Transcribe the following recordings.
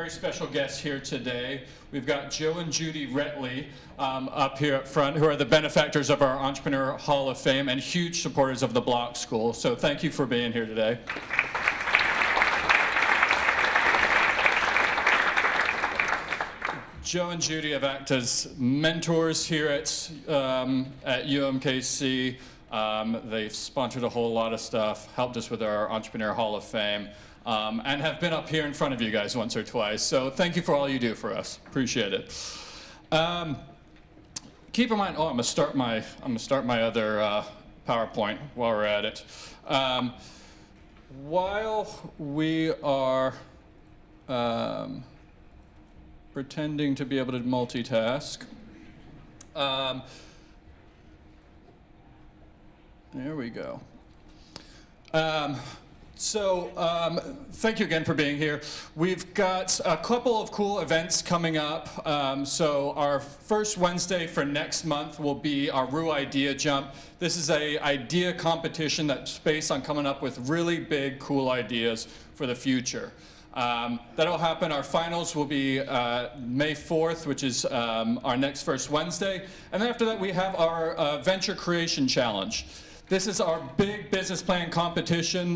very special guests here today. We've got Joe and Judy Retley up here up front, who are the benefactors of our Entrepreneur Hall of Fame and huge supporters of the Block School. So thank you for being here today. Joe and Judy have acted as mentors here at UMKC. They've sponsored a whole lot of stuff, helped us with our Entrepreneur Hall of Fame, and have been up here in front of you guys once or twice. So thank you for all you do for us. Appreciate it. Keep in mind, I'm gonna start my other PowerPoint while we're at it. While we are pretending to be able to multitask. There we go. Thank you again for being here. We've got a couple of cool events coming up. So our first Wednesday for next month will be our RU Idea Jump. This is an idea competition that's based on coming up with really big, cool ideas for the future. That'll happen. Our finals will be May 4th, which is our next first Wednesday. And then after that, we have our Venture Creation Challenge. This is our big business plan competition,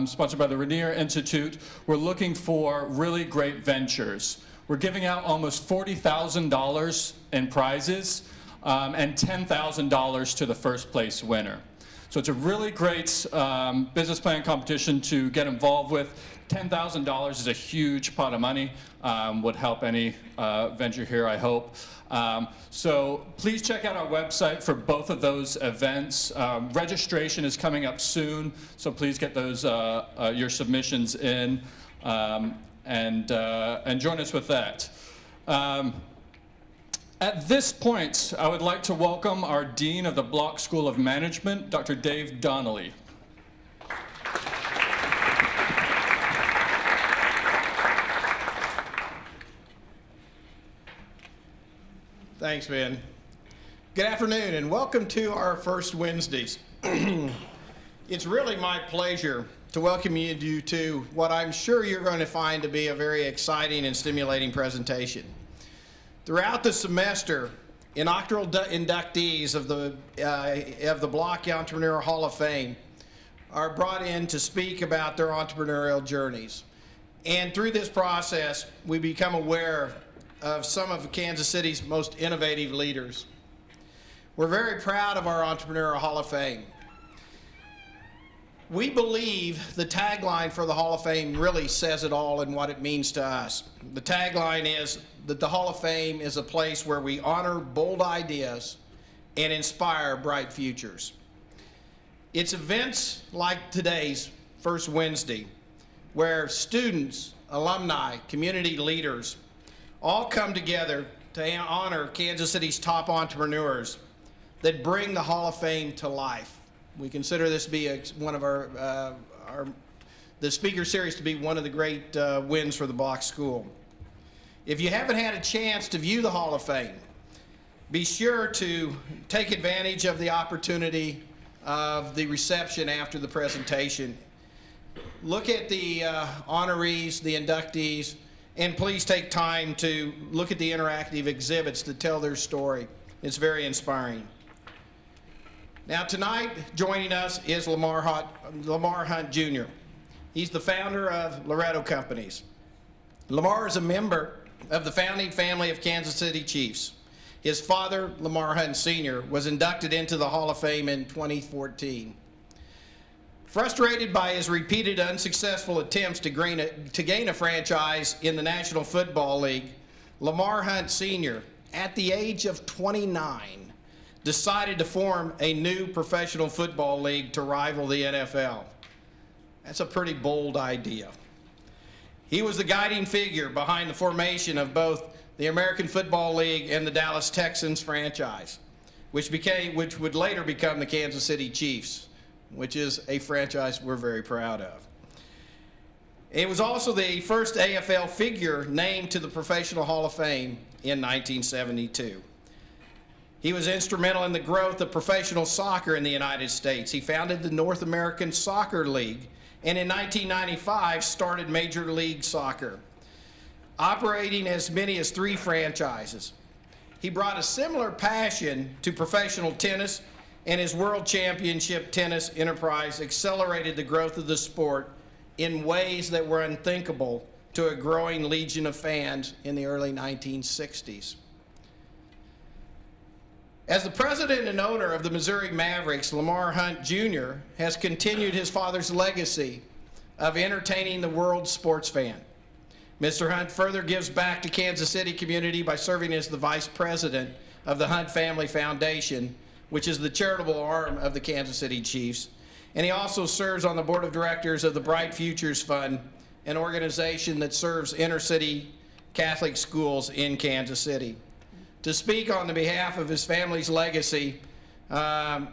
sponsored by the Regnier Institute. We're looking for really great ventures. We're giving out almost $40,000 in prizes and $10,000 to the first place winner. So it's a really great business plan competition to get involved with. $10,000 is a huge pot of money, would help any venture here, I hope. So please check out our website for both of those events. Registration is coming up soon, so please get those your submissions in and join us with that. At this point, I would like to welcome our Dean of the Block School of Management, Dr. Dave Donnelly. Thanks, Ben. Good afternoon, and welcome to our first Wednesdays. It's really my pleasure to welcome you to what I'm sure you're going to find to be a very exciting and stimulating presentation. Throughout the semester, inaugural inductees of the Block Entrepreneurial Hall of Fame are brought in to speak about their entrepreneurial journeys. And through this process, we become aware of some of Kansas City's most innovative leaders. We're very proud of our Entrepreneurial Hall of Fame. We believe the tagline for the Hall of Fame really says it all in what it means to us. The tagline is that the Hall of Fame is a place where we honor bold ideas and inspire bright futures. It's events like today's first Wednesday where students, alumni, community leaders all come together to honor Kansas City's top entrepreneurs that bring the Hall of Fame to life. We consider this to be one of the speaker series to be one of the great wins for the Block School. If you haven't had a chance to view the Hall of Fame, be sure to take advantage of the opportunity of the reception after the presentation. Look at the honorees, the inductees, and please take time to look at the interactive exhibits that tell their story. It's very inspiring. Now tonight, joining us is Lamar Hunt Jr. He's the founder of Loretto Companies. Lamar is a member of the founding family of Kansas City Chiefs. His father, Lamar Hunt Sr., was inducted into the Hall of Fame in 2014. Frustrated by his repeated unsuccessful attempts to gain a franchise in the National Football League, Lamar Hunt Sr., at the age of 29, decided to form a new professional football league to rival the NFL. That's a pretty bold idea. He was the guiding figure behind the formation of both the American Football League and the Dallas Texans franchise, which would later become the Kansas City Chiefs, which is a franchise we're very proud of. It was also the first AFL figure named to the Professional Hall of Fame in 1972. He was instrumental in the growth of professional soccer in the United States. He founded the North American Soccer League, and in 1995 started Major League Soccer. operating as many as 3 franchises. He brought a similar passion to professional tennis, and his World Championship tennis enterprise accelerated the growth of the sport in ways that were unthinkable to a growing legion of fans in the early 1960s. As the president and owner of the Missouri Mavericks, Lamar Hunt Jr. has continued his father's legacy of entertaining the world sports fan. Mr. Hunt further gives back to Kansas City community by serving as the vice president of the Hunt Family Foundation, which is the charitable arm of the Kansas City Chiefs. And he also serves on the board of directors of the Bright Futures Fund, an organization that serves inner-city Catholic schools in Kansas City. To speak on the behalf of his family's legacy, to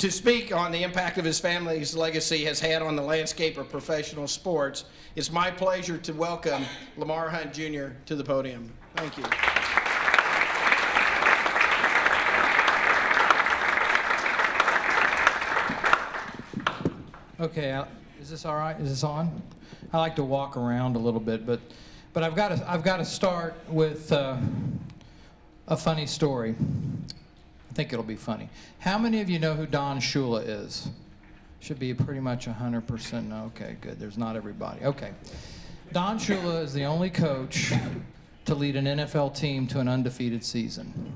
speak on the impact of his family's legacy has had on the landscape of professional sports, it's my pleasure to welcome Lamar Hunt Jr. to the podium. Thank you. Okay, is this all right? Is this on? I like to walk around a little bit, but I've got to start with a funny story. I think it'll be funny. How many of you know who Don Shula is? Should be pretty much 100%. No, okay, good. There's not everybody. Okay. Don Shula is the only coach to lead an NFL team to an undefeated season.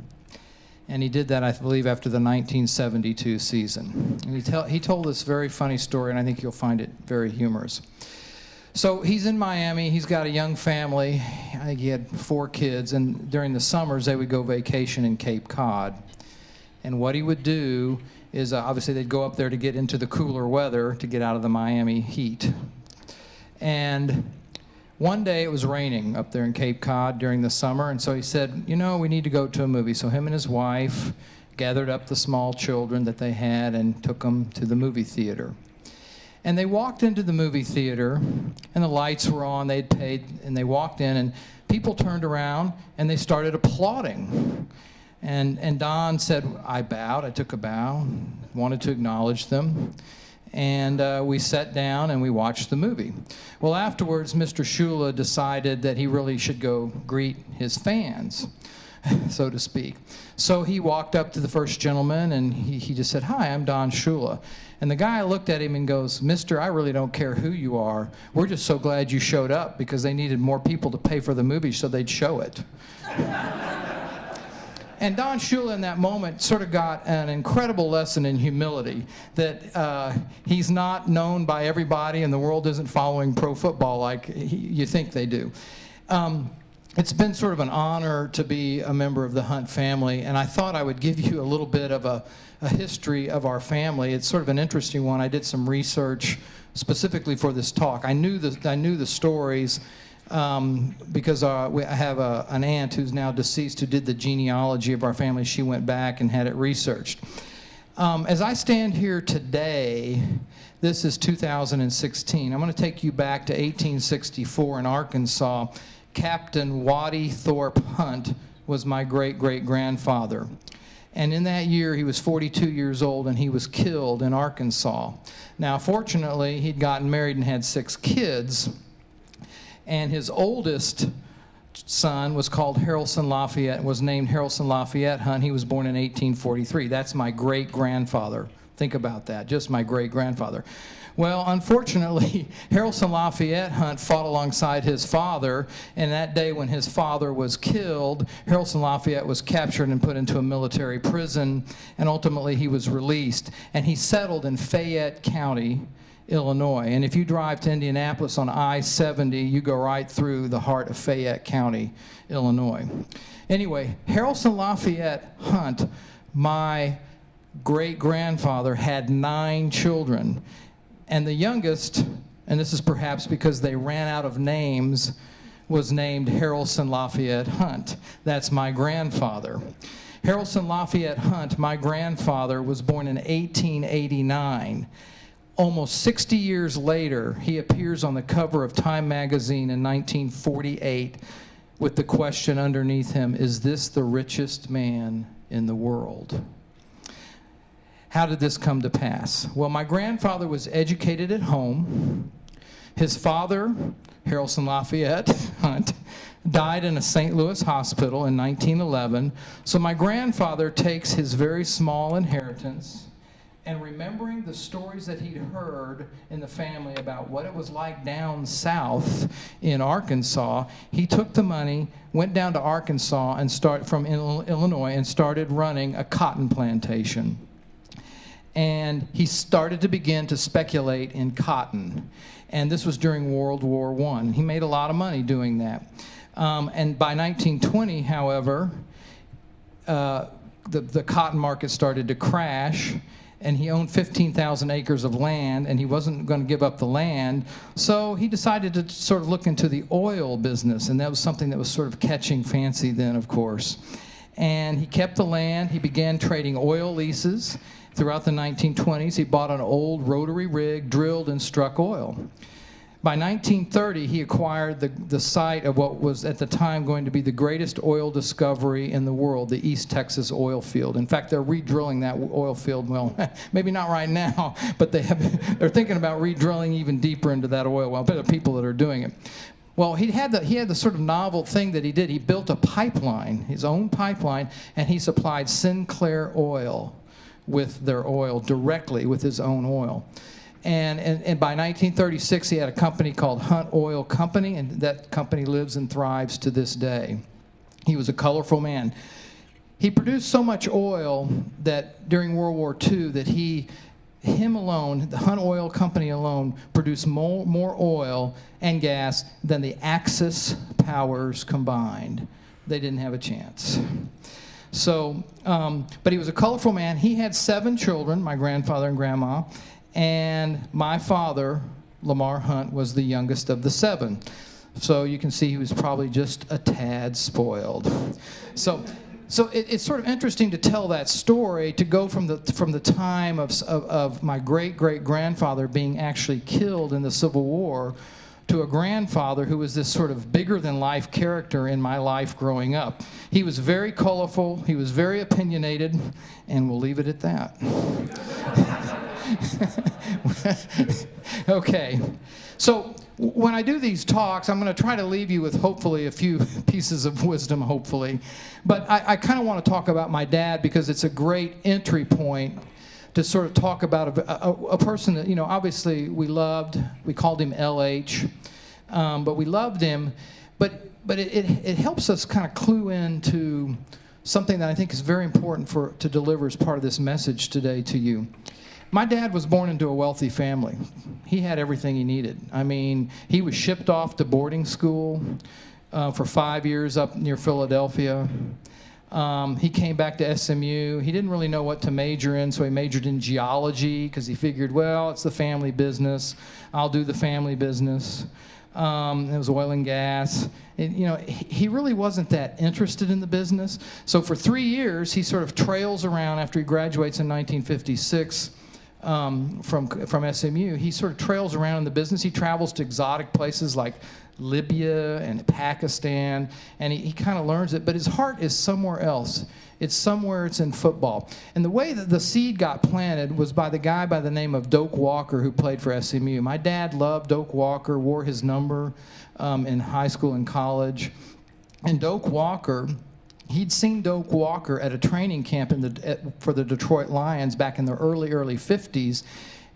And he did that, I believe, after the 1972 season. And he told this very funny story, and I think you'll find it very humorous. So he's in Miami. He's got a young family. I think he had 4 kids, and during the summers, they would go vacation in Cape Cod. And what he would do is, obviously, they'd go up there to get into the cooler weather, to get out of the Miami heat. And one day it was raining up there in Cape Cod during the summer, and so he said, you know, we need to go to a movie. So him and his wife gathered up the small children that they had and took them to the movie theater. And they walked into the movie theater, and the lights were on, they'd paid, and they walked in, and people turned around, and they started applauding. And Don said, I bowed, I took a bow, wanted to acknowledge them. And we sat down and we watched the movie. Well, afterwards, Mr. Shula decided that he really should go greet his fans, so to speak. So he walked up to the first gentleman and he just said, hi, I'm Don Shula. And the guy looked at him and goes, mister, I really don't care who you are. We're just so glad you showed up because they needed more people to pay for the movie so they'd show it. And Don Shula in that moment sort of got an incredible lesson in humility, that he's not known by everybody and the world isn't following pro football like you think they do. It's been sort of an honor to be a member of the Hunt family, and I thought I would give you a little bit of a history of our family. It's sort of an interesting one. I did some research specifically for this talk. I knew the stories. Because I have an aunt who's now deceased who did the genealogy of our family. She went back and had it researched. As I stand here today, this is 2016. I'm going to take you back to 1864 in Arkansas. Captain Waddy Thorpe Hunt was my great-great-grandfather. And in that year, he was 42 years old, and he was killed in Arkansas. Now, fortunately, he'd gotten married and had 6 kids. And his oldest son was called Harrelson Lafayette, was named Harrelson Lafayette Hunt. He was born in 1843. That's my great-grandfather. Think about that, just my great-grandfather. Well, unfortunately, Harrelson Lafayette Hunt fought alongside his father, and that day when his father was killed, Harrelson Lafayette was captured and put into a military prison, and ultimately he was released. And he settled in Fayette County, Illinois. And if you drive to Indianapolis on I-70, you go right through the heart of Fayette County, Illinois. Anyway, Harrelson Lafayette Hunt, my great-grandfather, had 9 children. And the youngest, and this is perhaps because they ran out of names, was named Harrelson Lafayette Hunt. That's my grandfather. Harrelson Lafayette Hunt, my grandfather, was born in 1889. Almost 60 years later, he appears on the cover of Time magazine in 1948 with the question underneath him, is this the richest man in the world? How did this come to pass? Well, my grandfather was educated at home. His father, Harrelson Lafayette Hunt, died in a St. Louis hospital in 1911. So my grandfather takes his very small inheritance, and remembering the stories that he'd heard in the family about what it was like down south in Arkansas, he took the money, went down to Arkansas and from Illinois, and started running a cotton plantation. And he started to begin to speculate in cotton. And this was during World War I. He made a lot of money doing that. And by 1920, however, the cotton market started to crash, and he owned 15,000 acres of land, and he wasn't going to give up the land, so he decided to sort of look into the oil business, and that was something that was sort of catching fancy then, of course. And he kept the land. He began trading oil leases throughout the 1920s. He bought an old rotary rig, drilled and struck oil. By 1930, he acquired the site of what was at the time going to be the greatest oil discovery in the world, the East Texas oil field. In fact, they're re-drilling that oil field. Well, maybe not right now, but they're thinking about re-drilling even deeper into that oil well. There are people that are doing it. Well, he had the sort of novel thing that he did. He built a pipeline, his own pipeline, and he supplied Sinclair Oil with their oil directly with his own oil. And by 1936, he had a company called Hunt Oil Company, and that company lives and thrives to this day. He was a colorful man. He produced so much oil that during World War II that him alone, the Hunt Oil Company alone, produced more oil and gas than the Axis powers combined. They didn't have a chance. So, but he was a colorful man. He had 7 children, my grandfather and grandma. And my father, Lamar Hunt, was the youngest of the 7. So you can see he was probably just a tad spoiled. So it's sort of interesting to tell that story, to go from the time of my great-great-grandfather being actually killed in the Civil War to a grandfather who was this sort of bigger-than-life character in my life growing up. He was very colorful, he was very opinionated, and we'll leave it at that. Okay, so when I do these talks, I'm going to try to leave you with hopefully a few pieces of wisdom, hopefully. But I kind of want to talk about my dad because it's a great entry point to sort of talk about a person that, obviously we called him LH, but we loved him. But it helps us kind of clue into something that I think is very important to deliver as part of this message today to you. My dad was born into a wealthy family. He had everything he needed. I mean, he was shipped off to boarding school for 5 years up near Philadelphia. He came back to SMU. He didn't really know what to major in, so he majored in geology because he figured, well, it's the family business. I'll do the family business. It was oil and gas. He really wasn't that interested in the business. So for 3 years, he sort of trails around after he graduates in 1956. From SMU, he sort of trails around in the business. He travels to exotic places like Libya and Pakistan, and he kind of learns it, but his heart is somewhere else. It's in football. And the way that the seed got planted was by the guy by the name of Doak Walker, who played for SMU. My dad loved Doak Walker, wore his number in high school and college. And Doak Walker, he'd seen Doak Walker at a training camp for the Detroit Lions back in the early 50s.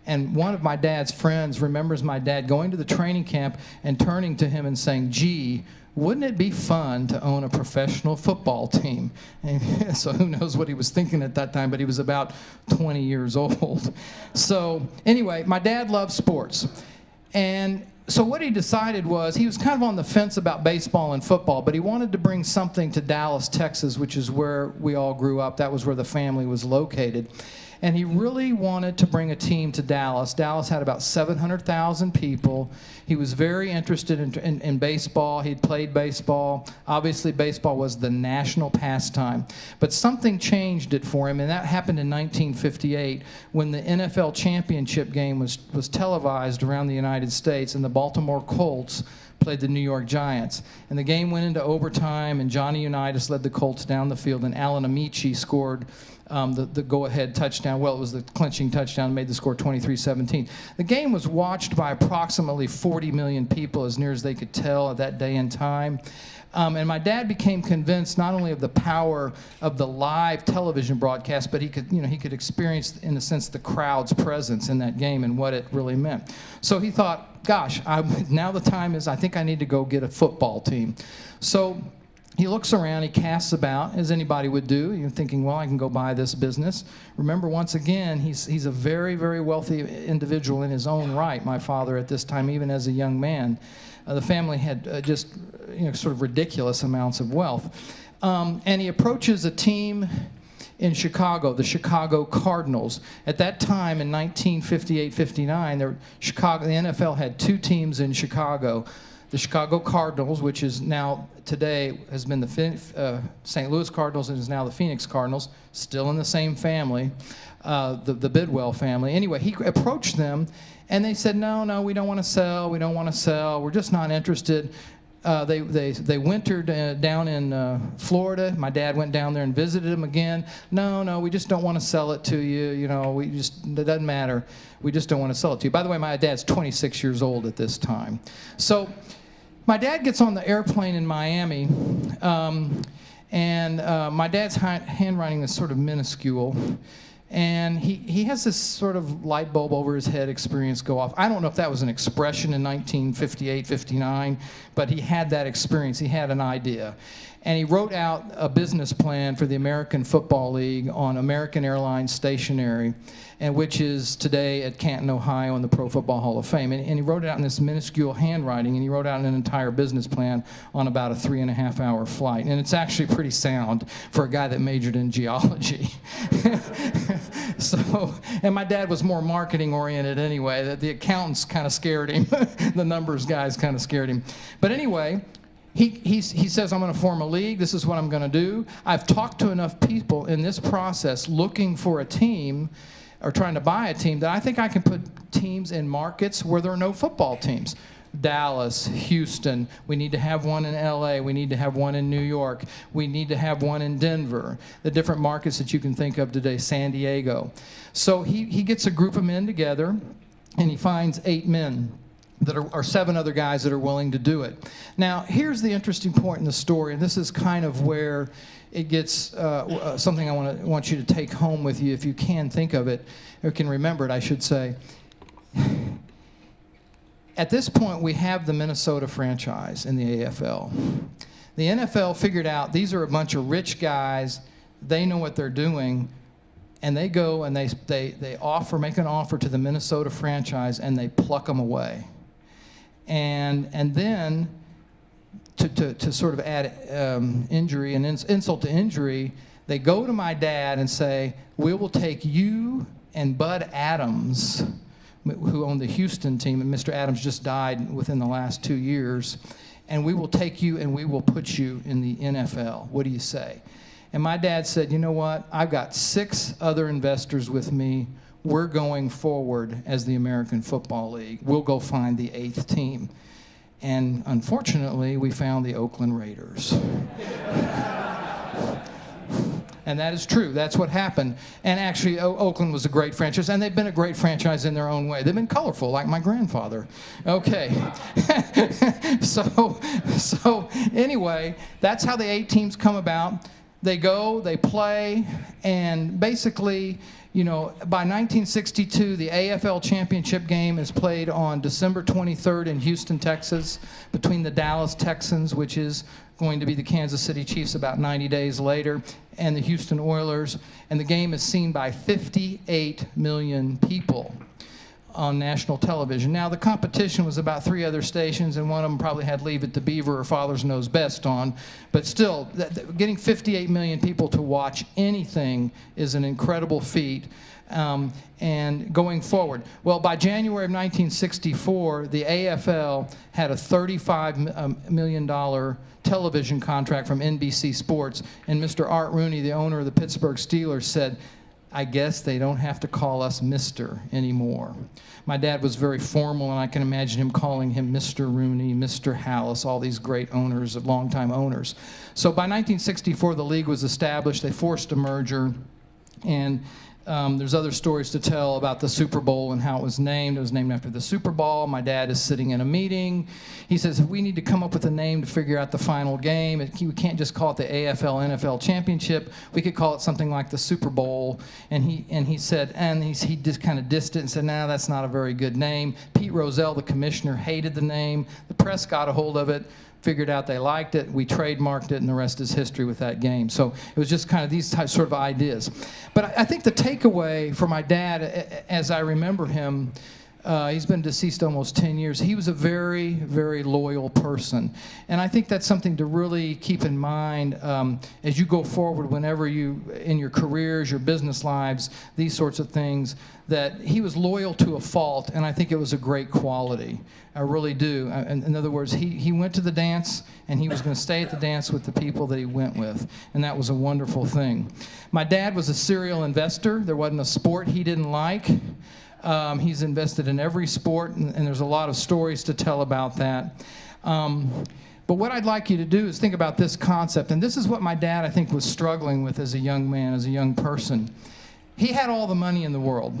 And one of my dad's friends remembers my dad going to the training camp and turning to him and saying, "Gee, wouldn't it be fun to own a professional football team?" And so who knows what he was thinking at that time, but he was about 20 years old. So anyway, my dad loved sports. And so what he decided was, he was kind of on the fence about baseball and football, but he wanted to bring something to Dallas, Texas, which is where we all grew up. That was where the family was located. And he really wanted to bring a team to Dallas. Dallas had about 700,000 people. He was very interested in baseball. He'd played baseball. Obviously, baseball was the national pastime. But something changed it for him, and that happened in 1958 when the NFL championship game was televised around the United States, and the Baltimore Colts played the New York Giants. And the game went into overtime, and Johnny Unitas led the Colts down the field, and Alan Amici scored the go-ahead touchdown. Well, it was the clinching touchdown, made the score 23-17. The game was watched by approximately 40 million people, as near as they could tell at that day and time. And my dad became convinced not only of the power of the live television broadcast, but he could experience, in a sense, the crowd's presence in that game and what it really meant. So he thought, gosh, now the time is, I think I need to go get a football team. So he looks around, he casts about, as anybody would do. You're thinking, well, I can go buy this business. Remember, once again, he's a very, very wealthy individual in his own right, my father, at this time, even as a young man. The family had just sort of ridiculous amounts of wealth. And he approaches a team in Chicago, the Chicago Cardinals. At that time, in 1958-59, the NFL had two teams in Chicago. The Chicago Cardinals, which is now, today, has been the St. Louis Cardinals and is now the Phoenix Cardinals, still in the same family, the Bidwell family. Anyway, he approached them, and they said, no, we don't want to sell, we're just not interested. They wintered down in Florida. My dad went down there and visited them again. No, we just don't want to sell it to you. It doesn't matter. We just don't want to sell it to you. By the way, my dad's 26 years old at this time. So my dad gets on the airplane in Miami, and my dad's handwriting is sort of minuscule. And he has this sort of light bulb over his head experience go off. I don't know if that was an expression in 1958, 59, but he had that experience. He had an idea. And he wrote out a business plan for the American Football League on American Airlines stationery, and which is today at Canton, Ohio, in the Pro Football Hall of Fame. And he wrote it out in this minuscule handwriting, and he wrote out an entire business plan on about a 3.5-hour flight. And it's actually pretty sound for a guy that majored in geology. So, and my dad was more marketing oriented anyway. That the accountants kind of scared him. The numbers guys kind of scared him. But anyway, he says, I'm going to form a league. This is what I'm going to do. I've talked to enough people in this process looking for a team or trying to buy a team that I think I can put teams in markets where there are no football teams. Dallas, Houston, we need to have one in LA, we need to have one in New York, we need to have one in Denver, the different markets that you can think of today, San Diego. So he gets a group of men together, and he finds 8 men that are 7 other guys that are willing to do it. Now, here's the interesting point in the story, and this is kind of where it gets something I want you to take home with you, if you can think of it, or can remember it, I should say. At this point, we have the Minnesota franchise in the AFL. The NFL figured out these are a bunch of rich guys, they know what they're doing, and they go and they make an offer to the Minnesota franchise, and they pluck them away. And then to sort of add injury and insult to injury, they go to my dad and say, we will take you and Bud Adams, who owned the Houston team, and Mr. Adams just died within the last 2 years, and we will take you and we will put you in the NFL. What do you say? And my dad said, you know what? I've got 6 other investors with me. We're going forward as the American Football League. We'll go find the 8th team. And unfortunately, we found the Oakland Raiders. And that is true. That's what happened. And actually, Oakland was a great franchise, and they've been a great franchise in their own way. They've been colorful, like my grandfather. Okay. So anyway, that's how the 8 teams come about. They go, they play, and basically, by 1962, the AFL championship game is played on December 23rd in Houston, Texas, between the Dallas Texans, which is going to be the Kansas City Chiefs about 90 days later, and the Houston Oilers. And the game is seen by 58 million people on national television. Now, the competition was about 3 other stations, and one of them probably had Leave It to Beaver or Father's Knows Best on. But still, getting 58 million people to watch anything is an incredible feat. And going forward, well, by January of 1964, the AFL had a $35 million television contract from NBC Sports, and Mr. Art Rooney, the owner of the Pittsburgh Steelers, said, I guess they don't have to call us Mr. anymore. My dad was very formal, and I can imagine him calling him Mr. Rooney, Mr. Hallis, all these great owners, longtime owners. So by 1964, the league was established. They forced a merger, and there's other stories to tell about the Super Bowl and how it was named. It was named after the Super Bowl. My dad is sitting in a meeting. He says, we need to come up with a name to figure out the final game. We can't just call it the AFL-NFL Championship. We could call it something like the Super Bowl. And he said, he just kind of dissed it and said, no, that's not a very good name. Pete Rozelle, the commissioner, hated the name. The press got a hold of it, figured out they liked it, we trademarked it, and the rest is history with that game. So it was just kind of these sort of ideas. But I think the takeaway for my dad, as I remember him, he's been deceased almost 10 years, he was a very, very loyal person. And I think that's something to really keep in mind as you go forward whenever you, in your careers, your business lives, these sorts of things, that he was loyal to a fault, and I think it was a great quality. I really do. In other words, he went to the dance, and he was going to stay at the dance with the people that he went with, and that was a wonderful thing. My dad was a serial investor. There wasn't a sport he didn't like. He's invested in every sport, and there's a lot of stories to tell about that. But what I'd like you to do is think about this concept, and this is what my dad, I think, was struggling with as a young man, as a young person. He had all the money in the world.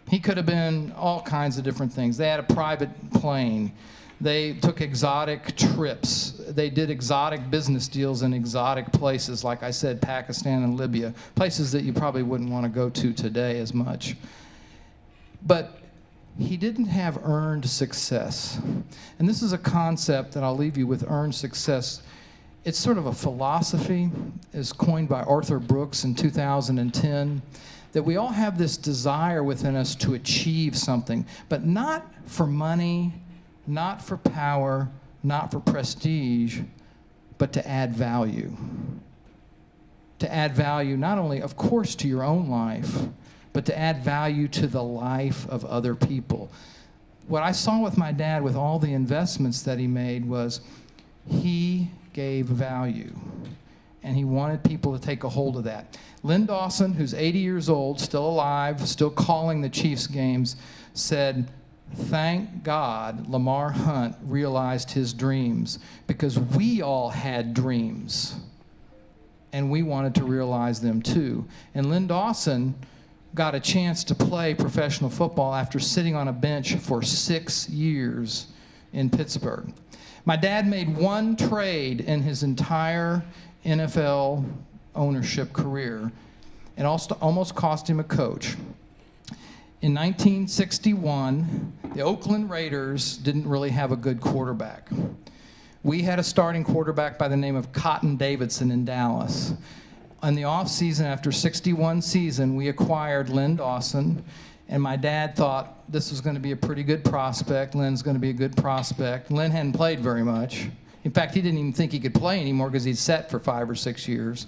He could have been all kinds of different things. They had a private plane. They took exotic trips. They did exotic business deals in exotic places, like I said, Pakistan and Libya, places that you probably wouldn't want to go to today as much. But he didn't have earned success. And this is a concept that I'll leave you with, earned success. It's sort of a philosophy. It's coined by Arthur Brooks in 2010, that we all have this desire within us to achieve something, but not for money, not for power, not for prestige, but to add value. To add value not only, of course, to your own life, but to add value to the life of other people. What I saw with my dad with all the investments that he made was he gave value, and he wanted people to take a hold of that. Lynn Dawson, who's 80 years old, still alive, still calling the Chiefs games, said, thank God Lamar Hunt realized his dreams, because we all had dreams, and we wanted to realize them too. And Lynn Dawson got a chance to play professional football after sitting on a bench for 6 years in Pittsburgh. My dad made one trade in his entire NFL ownership career, and almost cost him a coach. In 1961, the Oakland Raiders didn't really have a good quarterback. We had a starting quarterback by the name of Cotton Davidson in Dallas. In the offseason, after 61 season, we acquired Lynn Dawson, and my dad thought this was going to be a pretty good prospect. Lynn's going to be a good prospect. Lynn hadn't played very much. In fact, he didn't even think he could play anymore because he'd sat for 5 or 6 years.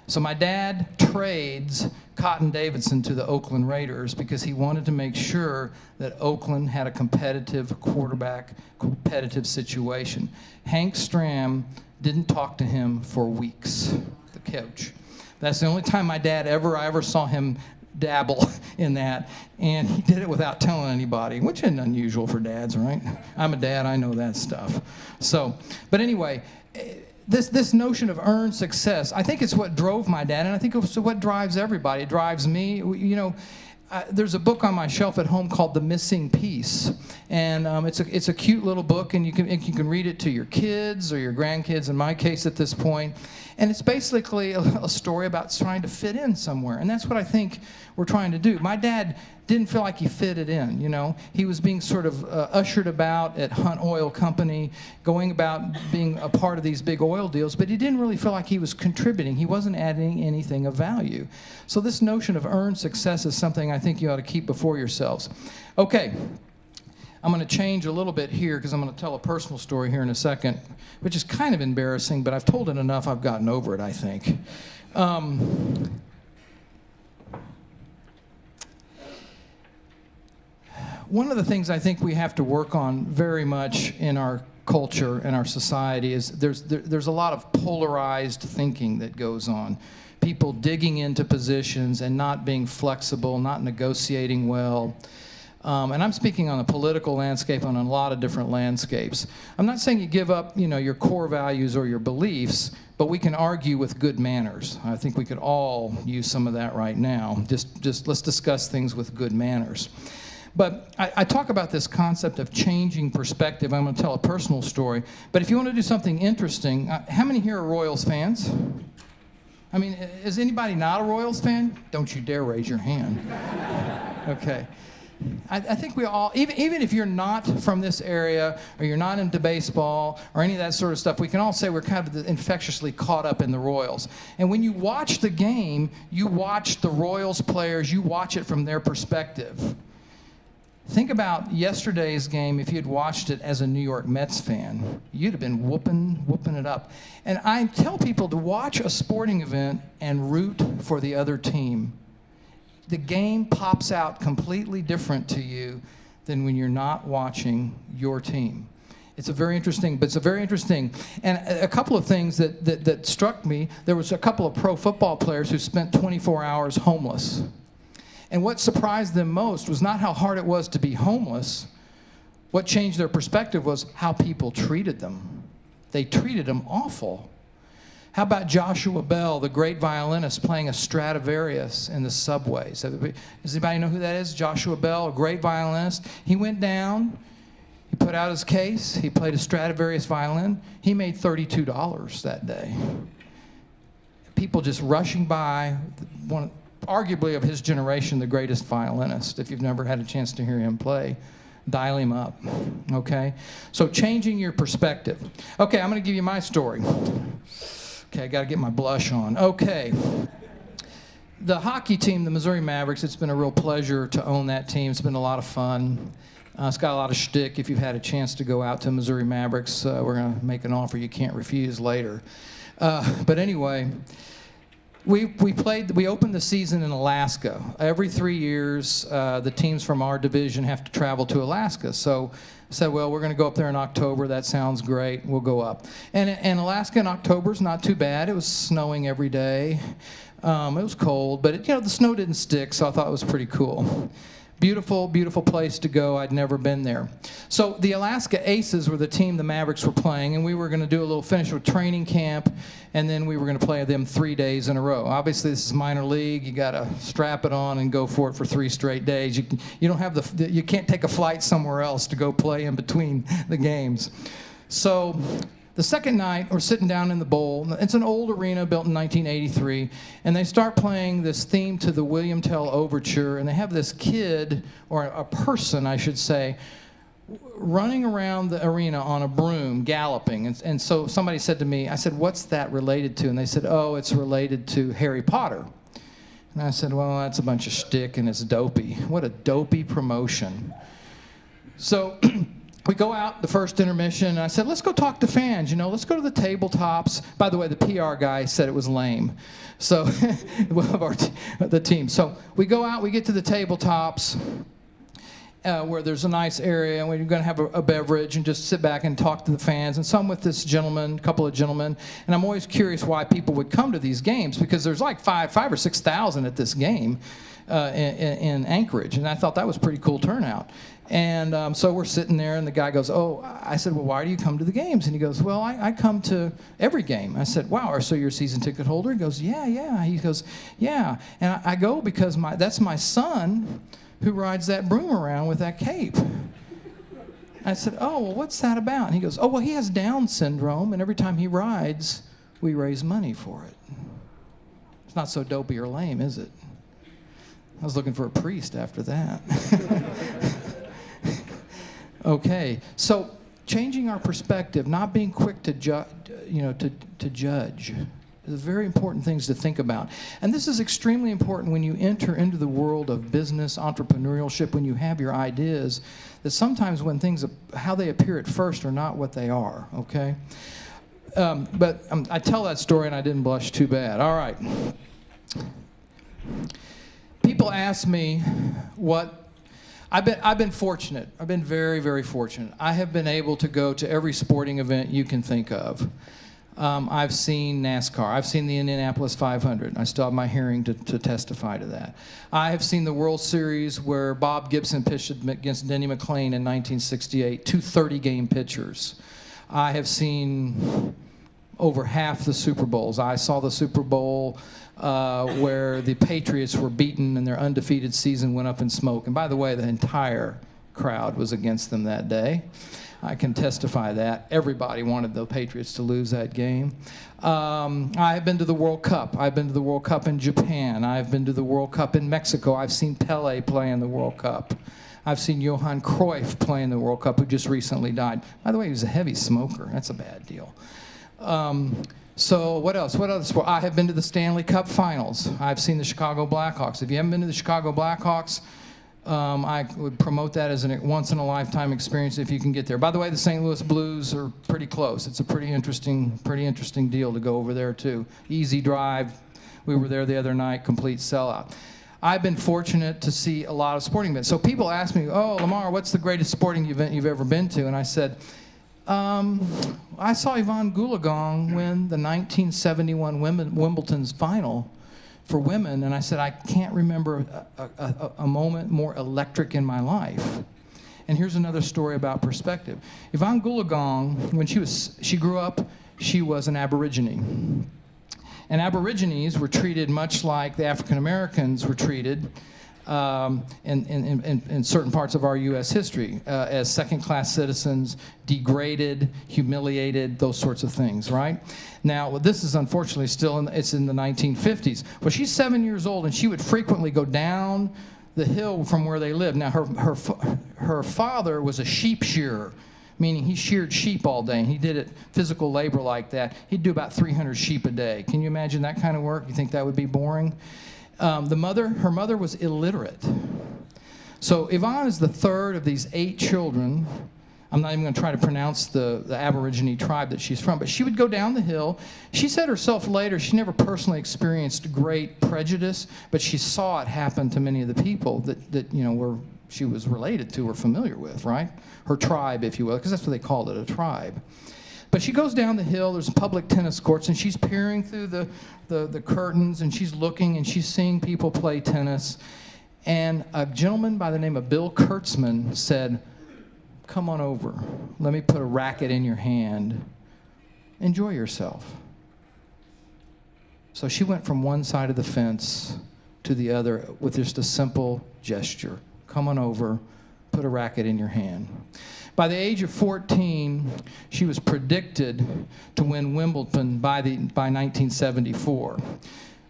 So my dad trades Cotton Davidson to the Oakland Raiders because he wanted to make sure that Oakland had a competitive quarterback, competitive situation. Hank Stram didn't talk to him for weeks, the coach. That's the only time I ever saw him dabble in that, and he did it without telling anybody, which isn't unusual for dads, right? I'm a dad, I know that stuff. So, but anyway, this notion of earned success, I think it's what drove my dad, and I think it's what drives everybody. It drives me. You know, there's a book on my shelf at home called The Missing Piece, and it's a cute little book, and you can read it to your kids or your grandkids, in my case at this point. And it's basically a story about trying to fit in somewhere, and that's what I think we're trying to do. My dad didn't feel like he fitted in, you know. He was being sort of ushered about at Hunt Oil Company, going about being a part of these big oil deals, but he didn't really feel like he was contributing. He wasn't adding anything of value. So this notion of earned success is something I think you ought to keep before yourselves. Okay. I'm going to change a little bit here because I'm going to tell a personal story here in a second, which is kind of embarrassing, but I've told it enough, I've gotten over it, I think. One of the things I think we have to work on very much in our culture and our society is there's a lot of polarized thinking that goes on. People digging into positions and not being flexible, not negotiating well. And I'm speaking on a political landscape, on a lot of different landscapes. I'm not saying you give up, your core values or your beliefs, but we can argue with good manners. I think we could all use some of that right now. Just let's discuss things with good manners. But I talk about this concept of changing perspective. I'm going to tell a personal story. But if you want to do something interesting, how many here are Royals fans? I mean, is anybody not a Royals fan? Don't you dare raise your hand. Okay. I think we all, even if you're not from this area or you're not into baseball or any of that sort of stuff, we can all say we're kind of infectiously caught up in the Royals. And when you watch the game, you watch the Royals players, you watch it from their perspective. Think about yesterday's game. If you'd watched it as a New York Mets fan, you'd have been whooping it up. And I tell people to watch a sporting event and root for the other team. The game pops out completely different to you than when you're not watching your team. It's very interesting. And a couple of things that struck me, there was a couple of pro football players who spent 24 hours homeless. And what surprised them most was not how hard it was to be homeless. What changed their perspective was how people treated them. They treated them awful. How about Joshua Bell, the great violinist, playing a Stradivarius in the subways? Does anybody know who that is? Joshua Bell, a great violinist. He went down, he put out his case, he played a Stradivarius violin. He made $32 that day. People just rushing by, arguably of his generation, the greatest violinist. If you've never had a chance to hear him play, dial him up, okay? So changing your perspective. Okay, I'm going to give you my story. Okay, I got to get my blush on. Okay. The hockey team, the Missouri Mavericks, it's been a real pleasure to own that team. It's been a lot of fun. It's got a lot of shtick. If you've had a chance to go out to Missouri Mavericks, we're going to make an offer you can't refuse later. But anyway, we opened the season in Alaska. Every 3 years, the teams from our division have to travel to Alaska. So I said, well, we're going to go up there in October. That sounds great. We'll go up. And Alaska in October is not too bad. It was snowing every day. It was cold, but the snow didn't stick, so I thought it was pretty cool. Beautiful, beautiful place to go. I'd never been there. So the Alaska Aces were the team the Mavericks were playing, and we were going to do a little finish with training camp, and then we were going to play them 3 days in a row. Obviously, this is minor league. You got to strap it on and go for it for 3 straight days. You don't have you can't take a flight somewhere else to go play in between the games. So the second night, we're sitting down in the bowl. It's an old arena built in 1983, and they start playing this theme to the William Tell Overture, and they have this kid, or a person, I should say, running around the arena on a broom, galloping. And so somebody said to me, I said, what's that related to? And they said, oh, it's related to Harry Potter. And I said, well, that's a bunch of shtick, and it's dopey. What a dopey promotion. So we go out the first intermission, and I said, let's go talk to fans, let's go to the tabletops. By the way, the PR guy said it was lame. So, the team. So we go out, we get to the tabletops where there's a nice area, and we're going to have a beverage and just sit back and talk to the fans. And some with this gentleman, a couple of gentlemen. And I'm always curious why people would come to these games, because there's like 5,000 or 6,000 at this game in Anchorage. And I thought that was a pretty cool turnout. And so we're sitting there, and the guy goes, oh, I said, well, why do you come to the games? And he goes, well, I come to every game. I said, wow, so you're a season ticket holder? He goes, yeah. He goes, yeah. And I go because that's my son who rides that broom around with that cape. I said, oh, well, what's that about? And he goes, oh, well, he has Down syndrome, and every time he rides, we raise money for it. It's not so dopey or lame, is it? I was looking for a priest after that. Okay, so changing our perspective, not being quick to judge, is very important things to think about. And this is extremely important when you enter into the world of business, entrepreneurship, when you have your ideas, that sometimes when things, how they appear at first are not what they are, okay? But I tell that story and I didn't blush too bad. All right. People ask me what I've been fortunate. I've been very, very fortunate. I have been able to go to every sporting event you can think of. I've seen NASCAR. I've seen the Indianapolis 500. I still have my hearing to testify to that. I have seen the World Series where Bob Gibson pitched against Denny McLain in 1968, two 30-game pitchers. I have seen over half the Super Bowls. I saw the Super Bowl where the Patriots were beaten and their undefeated season went up in smoke. And by the way, the entire crowd was against them that day. I can testify that. Everybody wanted the Patriots to lose that game. I've been to the World Cup. I've been to the World Cup in Japan. I've been to the World Cup in Mexico. I've seen Pele play in the World Cup. I've seen Johan Cruyff play in the World Cup, who just recently died. By the way, he was a heavy smoker. That's a bad deal. So what else? What other sport? I have been to the Stanley Cup Finals. I've seen the Chicago Blackhawks. If you haven't been to the Chicago Blackhawks, I would promote that as a once-in-a-lifetime experience if you can get there. By the way, the St. Louis Blues are pretty close. It's a pretty interesting deal to go over there, too. Easy drive. We were there the other night, complete sellout. I've been fortunate to see a lot of sporting events. So people ask me, oh, Lamar, what's the greatest sporting event you've ever been to? And I said, I saw Yvonne Goolagong win the 1971 Wimbledon's final for women, and I said, I can't remember a moment more electric in my life. And here's another story about perspective. Yvonne Goolagong, when she grew up, she was an Aborigine. And Aborigines were treated much like the African Americans were treated in certain parts of our U.S. history, as second-class citizens, degraded, humiliated, those sorts of things, right? Now, this is unfortunately still it's in the 1950s. Well, she's 7 years old, and she would frequently go down the hill from where they lived. Now, her father was a sheep shearer, meaning he sheared sheep all day, and he did it physical labor like that. He'd do about 300 sheep a day. Can you imagine that kind of work? You think that would be boring? Her mother was illiterate. So Yvonne is the third of these 8 children. I'm not even going to try to pronounce the Aborigine tribe that she's from, but she would go down the hill. She said herself later she never personally experienced great prejudice, but she saw it happen to many of the people that she was related to or familiar with, right? Her tribe, if you will, because that's what they called it, a tribe. But she goes down the hill, there's public tennis courts, and she's peering through the curtains, and she's looking, and she's seeing people play tennis. And a gentleman by the name of Bill Kurtzman said, come on over. Let me put a racket in your hand. Enjoy yourself. So she went from one side of the fence to the other with just a simple gesture. Come on over, put a racket in your hand. By the age of 14, she was predicted to win Wimbledon by 1974.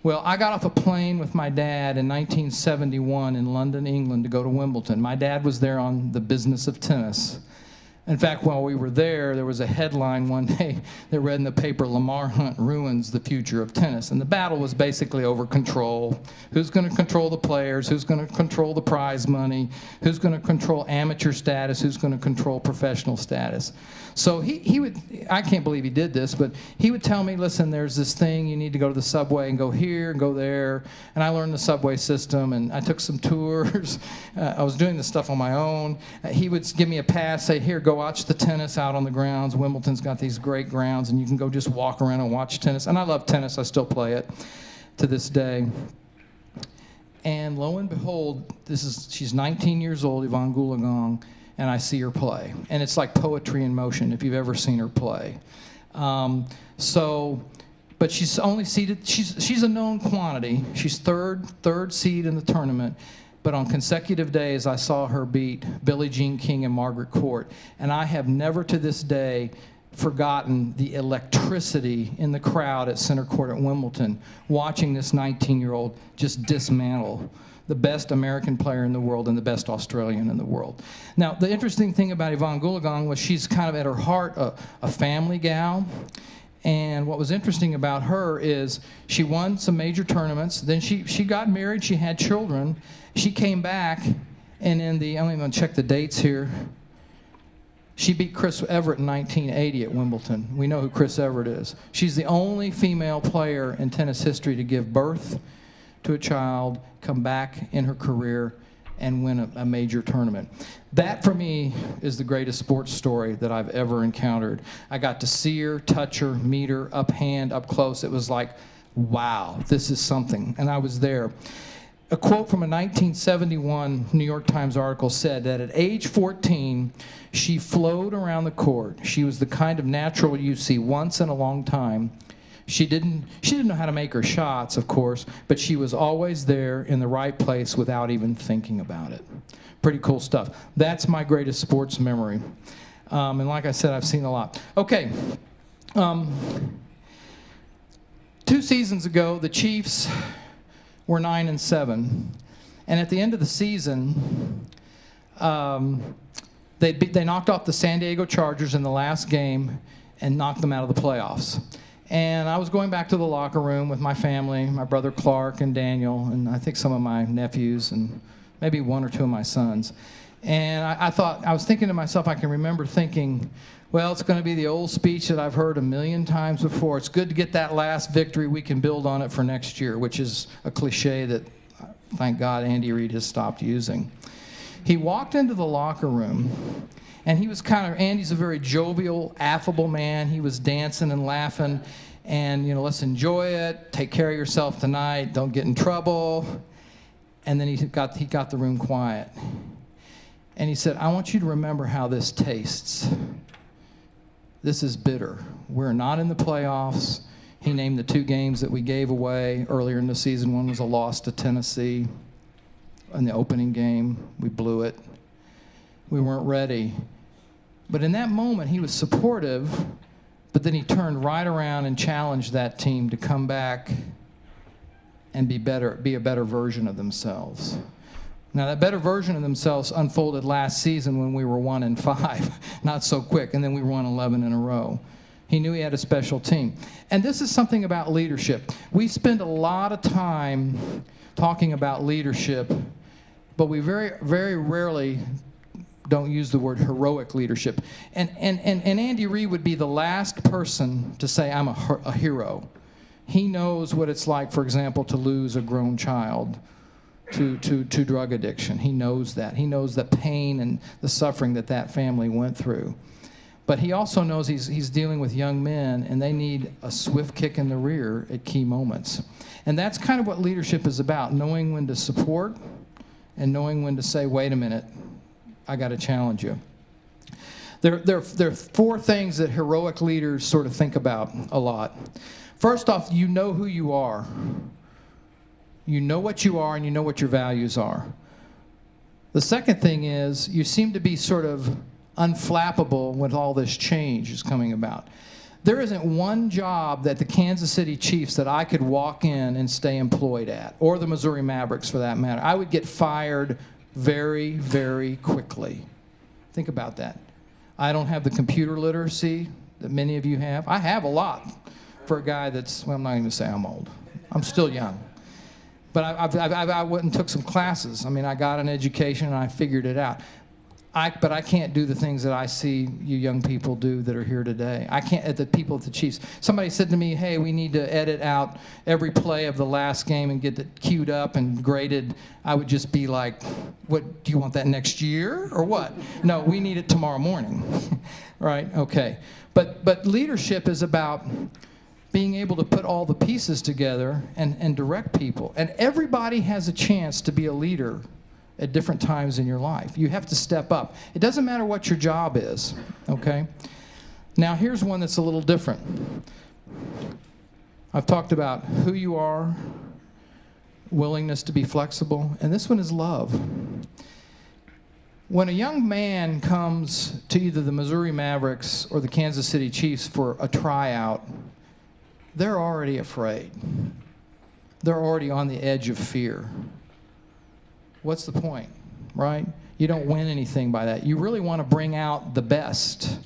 Well, I got off a plane with my dad in 1971 in London, England, to go to Wimbledon. My dad was there on the business of tennis. In fact, while we were there was a headline one day that read in the paper, Lamar Hunt ruins the future of tennis. And the battle was basically over control. Who's going to control the players? Who's going to control the prize money? Who's going to control amateur status? Who's going to control professional status? So he would, I can't believe he did this, but he would tell me, listen, there's this thing, you need to go to the subway and go here and go there. And I learned the subway system, and I took some tours. I was doing this stuff on my own. He would give me a pass, say, here, go watch the tennis out on the grounds. Wimbledon's got these great grounds, and you can go just walk around and watch tennis. And I love tennis. I still play it to this day. And lo and behold, she's 19 years old, Yvonne Goolagong, and I see her play. And it's like poetry in motion if you've ever seen her play. But she's only seeded, she's a known quantity. She's third seed in the tournament. But on consecutive days, I saw her beat Billie Jean King and Margaret Court. And I have never to this day forgotten the electricity in the crowd at center court at Wimbledon, watching this 19-year-old just dismantle the best American player in the world and the best Australian in the world. Now, the interesting thing about Yvonne Goolagong was she's kind of at her heart a family gal. And what was interesting about her is she won some major tournaments. Then she got married. She had children. She came back, and I'm even going to check the dates here. She beat Chris Evert in 1980 at Wimbledon. We know who Chris Evert is. She's the only female player in tennis history to give birth to a child, come back in her career, and win a major tournament. That, for me, is the greatest sports story that I've ever encountered. I got to see her, touch her, meet her, up close. It was like, wow, this is something. And I was there. A quote from a 1971 New York Times article said that at age 14, she flowed around the court. She was the kind of natural you see once in a long time. She didn't know how to make her shots, of course, but she was always there in the right place without even thinking about it. Pretty cool stuff. That's my greatest sports memory. And like I said, I've seen a lot. Okay. 2 seasons ago, the Chiefs were 9-7. And at the end of the season, they knocked off the San Diego Chargers in the last game and knocked them out of the playoffs. And I was going back to the locker room with my family, my brother Clark and Daniel, and I think some of my nephews and maybe 1 or 2 of my sons. And I was thinking to myself, I can remember thinking, well, it's going to be the old speech that I've heard a million times before. It's good to get that last victory. We can build on it for next year, which is a cliche that, thank God, Andy Reid has stopped using. He walked into the locker room, and Andy's a very jovial, affable man. He was dancing and laughing, and, let's enjoy it, take care of yourself tonight, don't get in trouble. And then he got the room quiet. And he said, I want you to remember how this tastes. This is bitter. We're not in the playoffs. He named the 2 games that we gave away earlier in the season. One was a loss to Tennessee in the opening game. We blew it. We weren't ready. But in that moment, he was supportive, but then he turned right around and challenged that team to come back and be a better version of themselves. Now, that better version of themselves unfolded last season when we were 1-5, not so quick, and then we won 11 in a row. He knew he had a special team. And this is something about leadership. We spend a lot of time talking about leadership, but we very, very rarely don't use the word heroic leadership. And Andy Reid would be the last person to say, I'm a hero. He knows what it's like, for example, to lose a grown child to drug addiction. He knows that. He knows the pain and the suffering that family went through. But he also knows he's dealing with young men, and they need a swift kick in the rear at key moments. And that's kind of what leadership is about, knowing when to support and knowing when to say, wait a minute, I got to challenge you. There are 4 things that heroic leaders sort of think about a lot. First off, you know who you are. You know what you are, and you know what your values are. The second thing is you seem to be sort of unflappable when all this change is coming about. There isn't one job that the Kansas City Chiefs that I could walk in and stay employed at, or the Missouri Mavericks for that matter. I would get fired very, very quickly. Think about that. I don't have the computer literacy that many of you have. I have a lot for a guy that's, well, I'm not even going to say I'm old. I'm still young. But I went and took some classes. I mean, I got an education and I figured it out. But I can't do the things that I see you young people do that are here today. I can't, the people at the Chiefs. Somebody said to me, hey, we need to edit out every play of the last game and get it queued up and graded. I would just be like, what, do you want that next year or what? No, we need it tomorrow morning. Right, okay. But leadership is about being able to put all the pieces together and direct people. And everybody has a chance to be a leader at different times in your life. You have to step up. It doesn't matter what your job is, okay? Now, here's one that's a little different. I've talked about who you are, willingness to be flexible, and this one is love. When a young man comes to either the Missouri Mavericks or the Kansas City Chiefs for a tryout, they're already afraid. They're already on the edge of fear. What's the point, right? You don't win anything by that. You really want to bring out the best.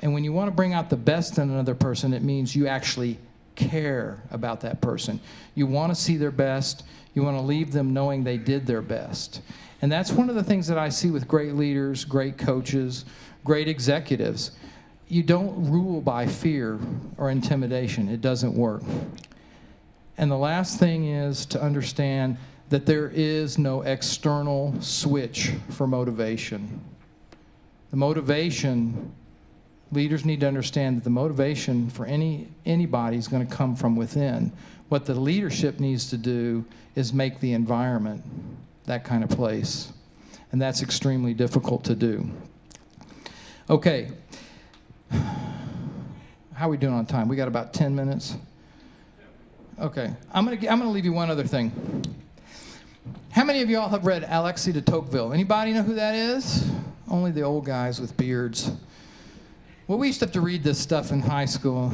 And when you want to bring out the best in another person, it means you actually care about that person. You want to see their best. You want to leave them knowing they did their best. And that's one of the things that I see with great leaders, great coaches, great executives. You don't rule by fear or intimidation. It doesn't work. And the last thing is to understand that there is no external switch for motivation. The motivation, leaders need to understand that the motivation for anybody is going to come from within. What the leadership needs to do is make the environment that kind of place. And that's extremely difficult to do. Okay. How are we doing on time? We got about 10 minutes? Okay. I'm gonna leave you one other thing. How many of y'all have read Alexis de Tocqueville? Anybody know who that is? Only the old guys with beards. Well, we used to have to read this stuff in high school.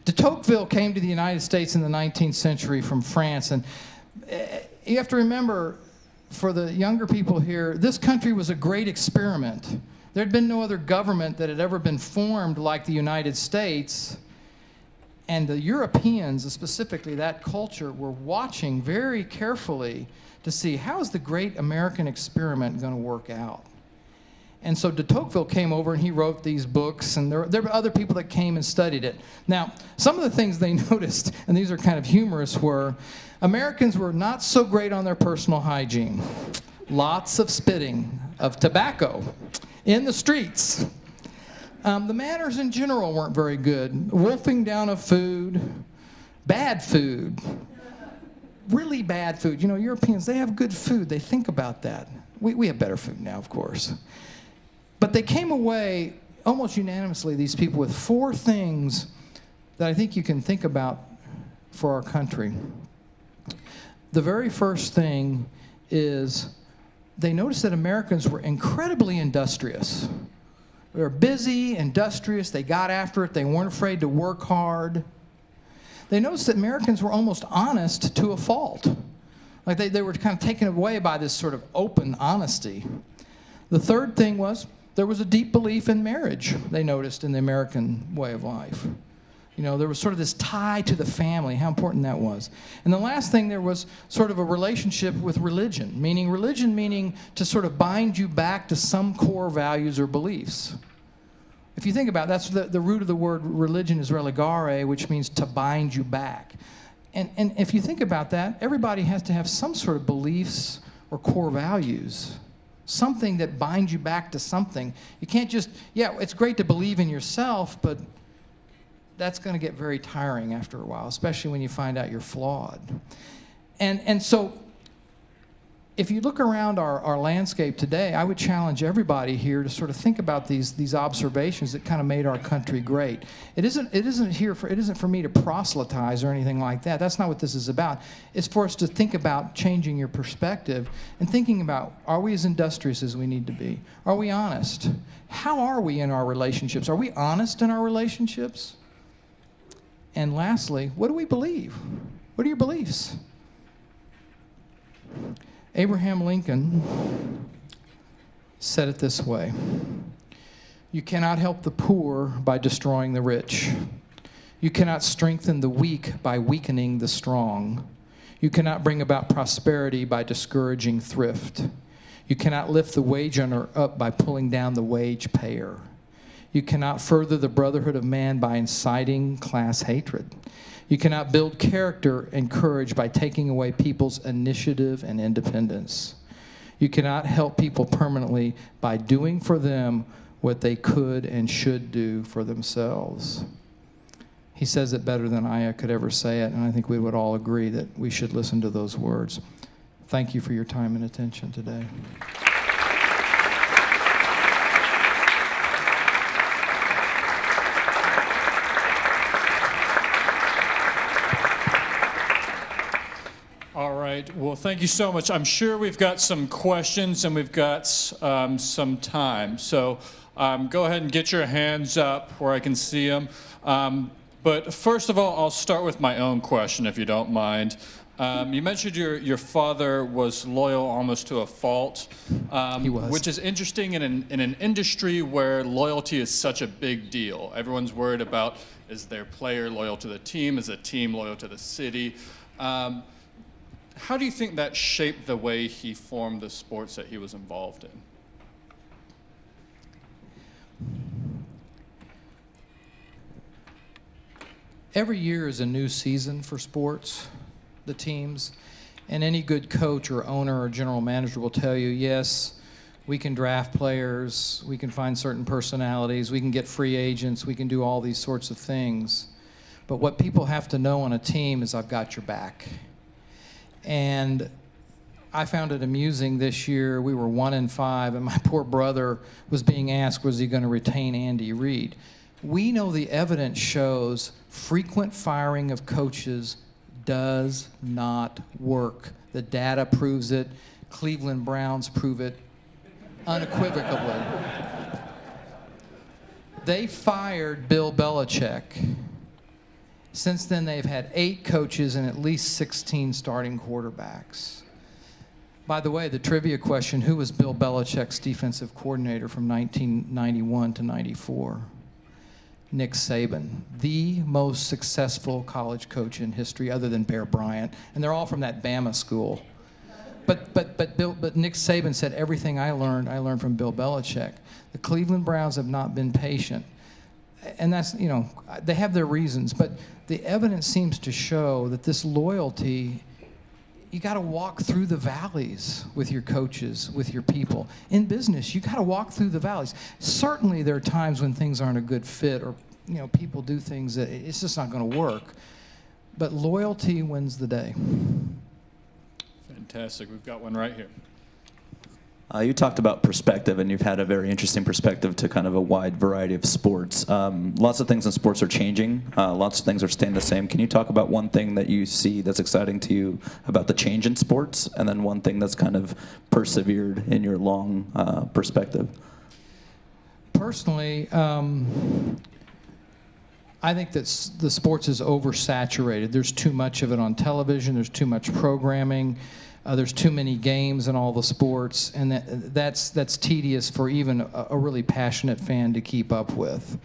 De Tocqueville came to the United States in the 19th century from France, and you have to remember, for the younger people here, this country was a great experiment. There had been no other government that had ever been formed like the United States, and the Europeans, specifically that culture, were watching very carefully to see how is the great American experiment going to work out. And so de Tocqueville came over and he wrote these books, and there were other people that came and studied it. Now, some of the things they noticed, and these are kind of humorous, were Americans were not so great on their personal hygiene. Lots of spitting of tobacco in the streets. The manners in general weren't very good. Wolfing down of food, bad food, really bad food. You know, Europeans, they have good food. They think about that. We have better food now, of course. But they came away almost unanimously, these people, with 4 things that I think you can think about for our country. The very first thing is they noticed that Americans were incredibly industrious. They were busy, industrious, they got after it, they weren't afraid to work hard. They noticed that Americans were almost honest to a fault. Like they were kind of taken away by this sort of open honesty. The third thing was there was a deep belief in marriage, they noticed, in the American way of life. You know, there was sort of this tie to the family, how important that was. And the last thing, there was sort of a relationship with religion meaning to sort of bind you back to some core values or beliefs. If you think about it, that's the root of the word religion is religare, which means to bind you back. And if you think about that, everybody has to have some sort of beliefs or core values. Something that binds you back to something. You can't just, yeah, it's great to believe in yourself, but that's going to get very tiring after a while, especially when you find out you're flawed. And so if you look around our landscape today, I would challenge everybody here to sort of think about these observations that kind of made our country great. It isn't for me to proselytize or anything like that. That's not what this is about. It's for us to think about changing your perspective and thinking about, are we as industrious as we need to be? Are we honest? How are we in our relationships? Are we honest in our relationships? And lastly, what do we believe? What are your beliefs? Abraham Lincoln said it this way: you cannot help the poor by destroying the rich. You cannot strengthen the weak by weakening the strong. You cannot bring about prosperity by discouraging thrift. You cannot lift the wage earner up by pulling down the wage payer. You cannot further the brotherhood of man by inciting class hatred. You cannot build character and courage by taking away people's initiative and independence. You cannot help people permanently by doing for them what they could and should do for themselves. He says it better than I could ever say it, and I think we would all agree that we should listen to those words. Thank you for your time and attention today. All right. Well, thank you so much. I'm sure we've got some questions and we've got some time. So go ahead and get your hands up where I can see them. But first of all, I'll start with my own question, if you don't mind. You mentioned your father was loyal almost to a fault. He was. Which is interesting in an industry where loyalty is such a big deal. Everyone's worried about, is their player loyal to the team? Is the team loyal to the city? How do you think that shaped the way he formed the sports that he was involved in? Every year is a new season for sports, the teams. And any good coach or owner or general manager will tell you, yes, we can draft players, we can find certain personalities, we can get free agents, we can do all these sorts of things. But what people have to know on a team is I've got your back. And I found it amusing this year. We were 1-5, and my poor brother was being asked, was he going to retain Andy Reid? We know the evidence shows frequent firing of coaches does not work. The data proves it. Cleveland Browns prove it unequivocally. They fired Bill Belichick. Since then, they've had 8 coaches and at least 16 starting quarterbacks. By the way, the trivia question, who was Bill Belichick's defensive coordinator from 1991 to 94? Nick Saban, the most successful college coach in history other than Bear Bryant. And they're all from that Bama school. But Nick Saban said, everything I learned from Bill Belichick. The Cleveland Browns have not been patient. And that's, you know, they have their reasons, but the evidence seems to show that this loyalty, you got to walk through the valleys with your coaches, with your people. In business, you got to walk through the valleys. Certainly there are times when things aren't a good fit, or, you know, people do things that it's just not going to work. But loyalty wins the day. Fantastic. We've got one right here. You talked about perspective, and you've had a very interesting perspective to kind of a wide variety of sports. Lots of things in sports are changing. Lots of things are staying the same. Can you talk about one thing that you see that's exciting to you about the change in sports, and then one thing that's kind of persevered in your long perspective? Personally, I think that the sports is oversaturated. There's too much of it on television. There's too much programming. There's too many games in all the sports, and that's tedious for even a really passionate fan to keep up with.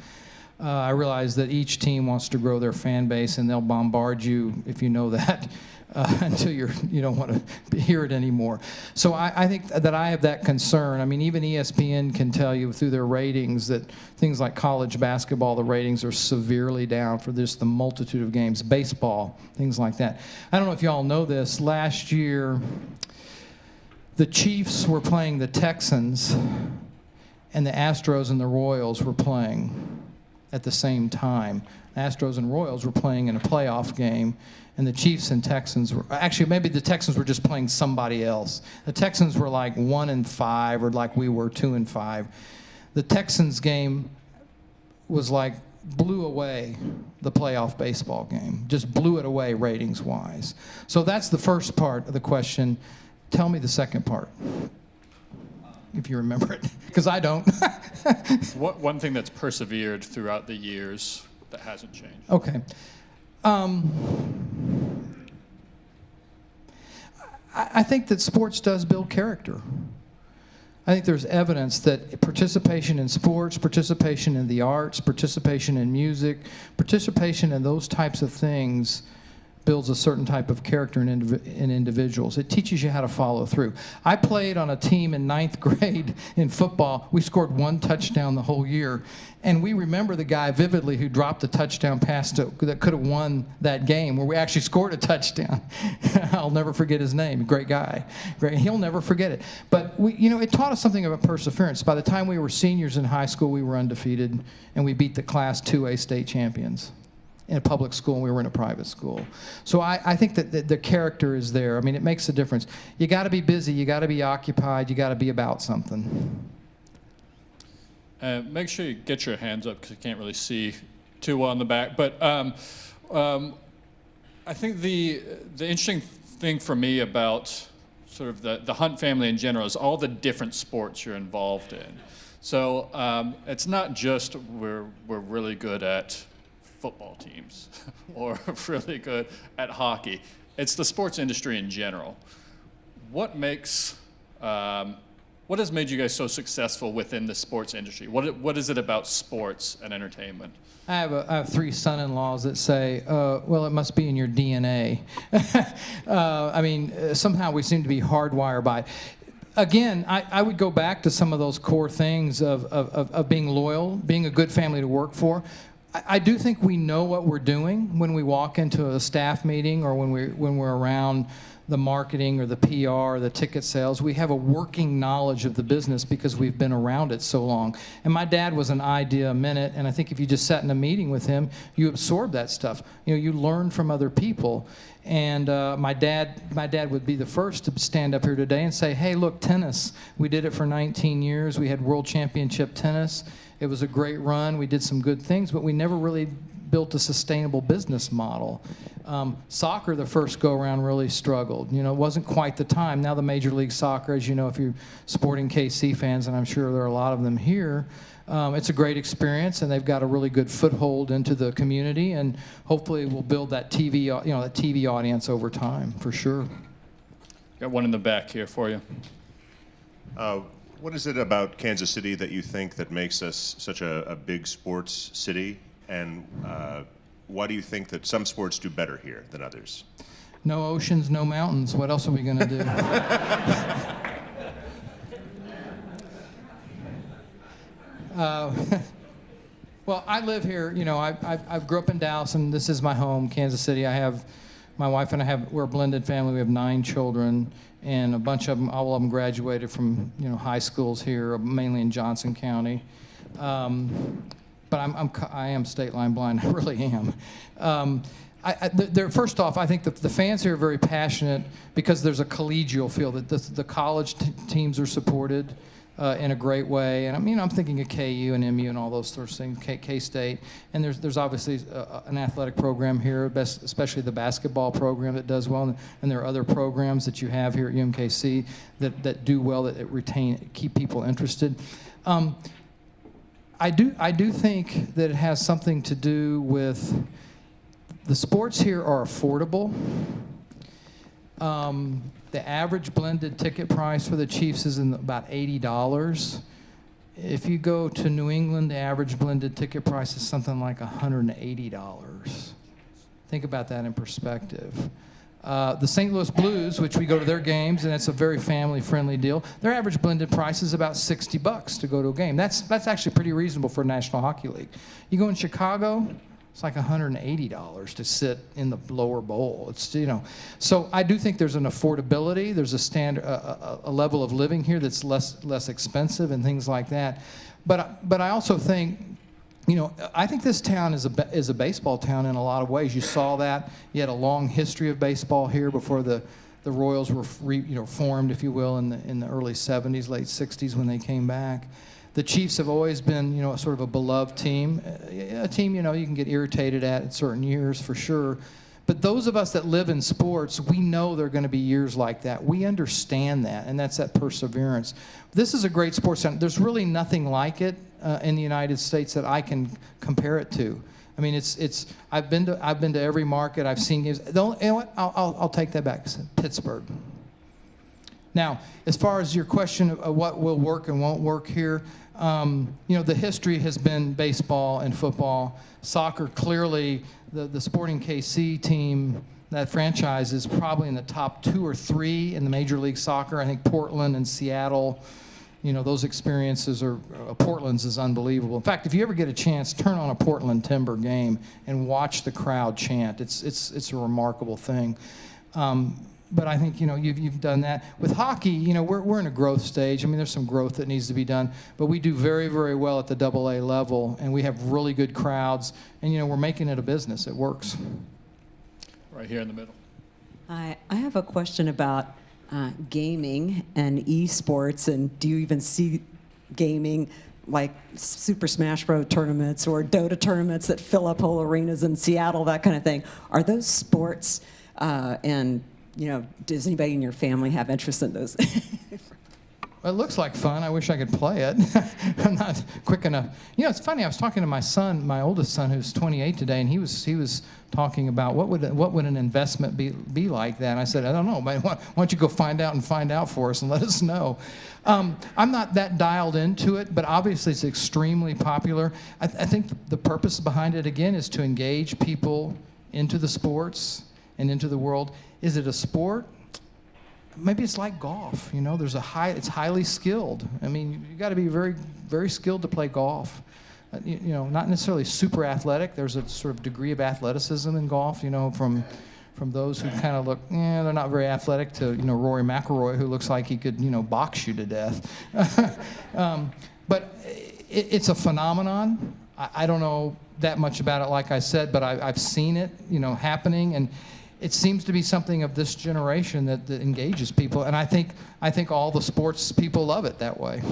I realize that each team wants to grow their fan base, and they'll bombard you, if you know that, until you don't want to hear it anymore. So I think that I have that concern. I mean, even ESPN can tell you through their ratings that things like college basketball, the ratings are severely down for just the multitude of games. Baseball, things like that. I don't know if you all know this. Last year, the Chiefs were playing the Texans, and the Astros and the Royals were playing at the same time. The Astros and Royals were playing in a playoff game, and the Chiefs and Texans were, actually maybe the Texans were just playing somebody else. The Texans were like 1-5, or like we were 2-5. The Texans game was like blew away the playoff baseball game, just blew it away ratings-wise. So that's the first part of the question. Tell me the second part, if you remember it, because I don't. One thing that's persevered throughout the years that hasn't changed. Okay. I think that sports does build character. I think there's evidence that participation in sports, participation in the arts, participation in music, participation in those types of things builds a certain type of character in individuals. It teaches you how to follow through. I played on a team in 9th grade in football. We scored 1 touchdown the whole year. And we remember the guy vividly who dropped the touchdown pass that could have won that game, where we actually scored a touchdown. I'll never forget his name. Great guy. Great. He'll never forget it. But it taught us something about perseverance. By the time we were seniors in high school, we were undefeated, and we beat the Class 2A state champions in a public school, and we were in a private school. So I think that the character is there. I mean, it makes a difference. You got to be busy. You got to be occupied. You got to be about something. Make sure you get your hands up, because you can't really see too well in the back. But I think the interesting thing for me about sort of the Hunt family in general is all the different sports you're involved in. So it's not just we're really good at football teams or really good at hockey. It's the sports industry in general. What has made you guys so successful within the sports industry? What is it about sports and entertainment? I have 3 son-in-laws that say, well, it must be in your DNA. I mean, somehow we seem to be hardwired by it. Again, I would go back to some of those core things of being loyal, being a good family to work for. I do think we know what we're doing when we walk into a staff meeting, or when we're around the marketing or the PR or the ticket sales. We have a working knowledge of the business because we've been around it so long. And my dad was an idea a minute, and I think if you just sat in a meeting with him, you absorb that stuff. You learn from other people. And my dad would be the first to stand up here today and say, hey, look, tennis. We did it for 19 years. We had world championship tennis. It was a great run. We did some good things, but we never really built a sustainable business model. Soccer, the first go-around, really struggled. It wasn't quite the time. Now the Major League Soccer, as you know, if you're sporting KC fans, and I'm sure there are a lot of them here, it's a great experience, and they've got a really good foothold into the community, and hopefully we'll build that TV, that TV audience over time, for sure. Got one in the back here for you. What is it about Kansas City that you think that makes us such a big sports city? And why do you think that some sports do better here than others? No oceans, no mountains. What else are we going to do? Well, I live here. I grew up in Dallas, and this is my home, Kansas City. My wife and we're a blended family. We have 9 children, and a bunch of them, all of them graduated from high schools here, mainly in Johnson County. But I am state line blind. I really am. First off, I think the fans here are very passionate because there's a collegial feel that the college teams are supported in a great way. And I'm thinking of KU and MU and all those sorts of things, K-State. And there's obviously an athletic program here, especially the basketball program that does well. And there are other programs that you have here at UMKC that do well, that keep people interested. I do think that it has something to do with the sports here are affordable. The average blended ticket price for the Chiefs is about $80. If you go to New England, the average blended ticket price is something like $180. Think about that in perspective. The St. Louis Blues, which we go to their games, and it's a very family-friendly deal, their average blended price is about $60 to go to a game. That's actually pretty reasonable for a National Hockey League. You go in Chicago, it's like $180 to sit in the lower bowl. So I do think there's an affordability. There's a level of living here that's less expensive and things like that. But I also think, I think this town is a baseball town in a lot of ways. You saw that. You had a long history of baseball here before the Royals were formed, if you will, in the early 70s, late 60s when they came back. The Chiefs have always been, sort of a beloved team. A team, you can get irritated at certain years for sure. But those of us that live in sports, we know there are going to be years like that. We understand that, and that's that perseverance. This is a great sports town. There's really nothing like it in the United States that I can compare it to. I mean, I've been to every market. I've seen games. You know what? I'll take that back. Pittsburgh. Now, as far as your question of what will work and won't work here, the history has been baseball and football. Soccer, clearly, the Sporting KC team, that franchise is probably in the top 2 or 3 in the Major League Soccer. I think Portland and Seattle, those experiences Portland's is unbelievable. In fact, if you ever get a chance, turn on a Portland Timber game and watch the crowd chant. It's a remarkable thing. But I think, you've done that. With hockey, we're in a growth stage. I mean, there's some growth that needs to be done. But we do very, very well at the AA level, and we have really good crowds. And, we're making it a business. It works. Right here in the middle. I have a question about gaming and esports. And do you even see gaming like Super Smash Bros. Tournaments or Dota tournaments that fill up whole arenas in Seattle, that kind of thing? Are those sports and does anybody in your family have interest in those? Well, it looks like fun. I wish I could play it. I'm not quick enough. It's funny. I was talking to my son, my oldest son, who's 28 today, and he was talking about what would an investment be like that. And I said, I don't know. Why don't you go find out for us and let us know. I'm not that dialed into it, but obviously it's extremely popular. I think the purpose behind it again is to engage people into the sports and into the world. Is it a sport? Maybe it's like golf. It's highly skilled. I mean, you got to be very, very skilled to play golf. Not necessarily super athletic. There's a sort of degree of athleticism in golf. From from those who kind of look, they're not very athletic, to Rory McIlroy, who looks like he could box you to death. But it's a phenomenon. I don't know that much about it, like I said, but I've seen it happening, and it seems to be something of this generation that engages people, and I think all the sports people love it that way.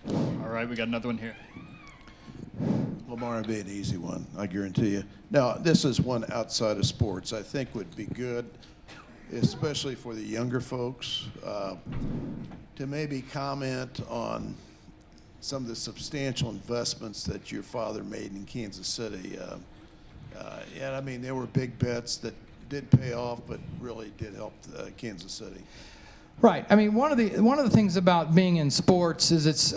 All right, we got another one here. Lamar would be an easy one, I guarantee you. Now, this is one outside of sports I think would be good, especially for the younger folks, to maybe comment on some of the substantial investments that your father made in Kansas City. And I mean, there were big bets that did pay off, but really did help Kansas City. Right. I mean, one of the things about being in sports is it's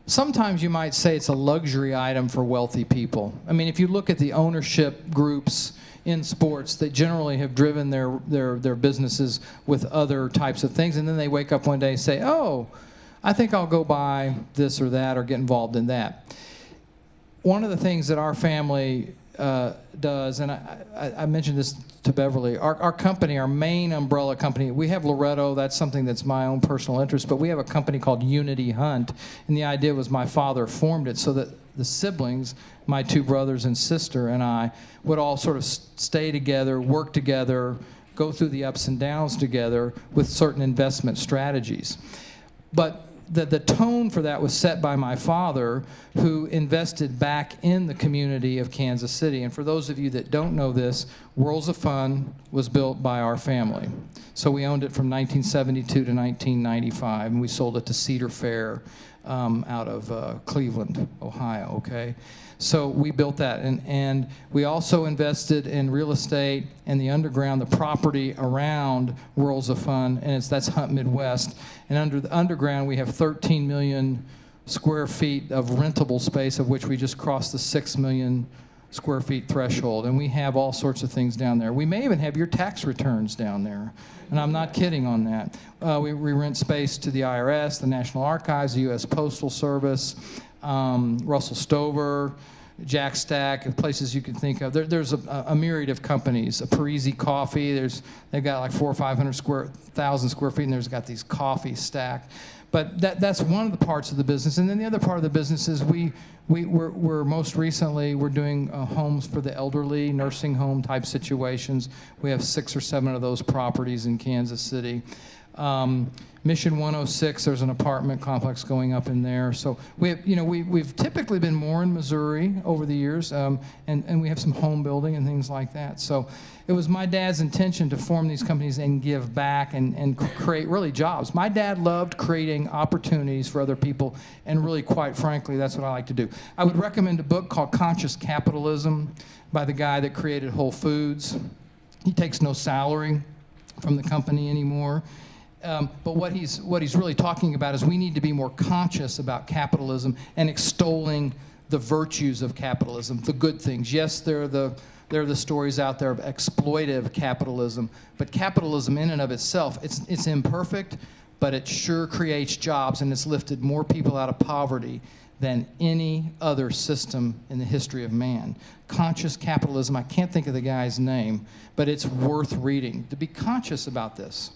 sometimes you might say it's a luxury item for wealthy people. I mean, if you look at the ownership groups in sports, they generally have driven their businesses with other types of things, and then they wake up one day and say, "Oh, I think I'll go buy this or that or get involved in that." One of the things that our family does, and I mentioned this to Beverly, our company, our main umbrella company, we have Loretto, that's something that's my own personal interest, but we have a company called Unity Hunt, and the idea was my father formed it so that the siblings, my two brothers and sister and I, would all sort of stay together, work together, go through the ups and downs together with certain investment strategies. But the tone for that was set by my father, who invested back in the community of Kansas City. And for those of you that don't know this, Worlds of Fun was built by our family. So we owned it from 1972 to 1995, and we sold it to Cedar Fair out of Cleveland, Ohio, okay? So we built that, and we also invested in real estate and the underground, the property around Worlds of Fun, and that's Hunt Midwest. And under the underground, we have 13 million square feet of rentable space, of which we just crossed the 6 million square feet threshold. And we have all sorts of things down there. We may even have your tax returns down there, and I'm not kidding on that. We rent space to the IRS, the National Archives, the U.S. Postal Service, Russell Stover, Jack Stack, places you can think of. There's a myriad of companies. Parisi Coffee, they've got like 400 or 500,000 square feet, and there's got these coffee stacked. But that's one of the parts of the business. And then the other part of the business is we're most recently, we're doing homes for the elderly, nursing home type situations. We have 6 or 7 of those properties in Kansas City. Mission 106, there's an apartment complex going up in there. So we've typically been more in Missouri over the years, and we have some home building and things like that. So it was my dad's intention to form these companies and give back and create really jobs. My dad loved creating opportunities for other people, and really, quite frankly, that's what I like to do. I would recommend a book called Conscious Capitalism by the guy that created Whole Foods. He takes no salary from the company anymore. But what he's really talking about is we need to be more conscious about capitalism and extolling the virtues of capitalism, the good things. Yes, there are the stories out there of exploitive capitalism, but capitalism in and of itself, it's imperfect, but it sure creates jobs, and it's lifted more people out of poverty than any other system in the history of man. Conscious Capitalism, I can't think of the guy's name, but it's worth reading, to be conscious about this.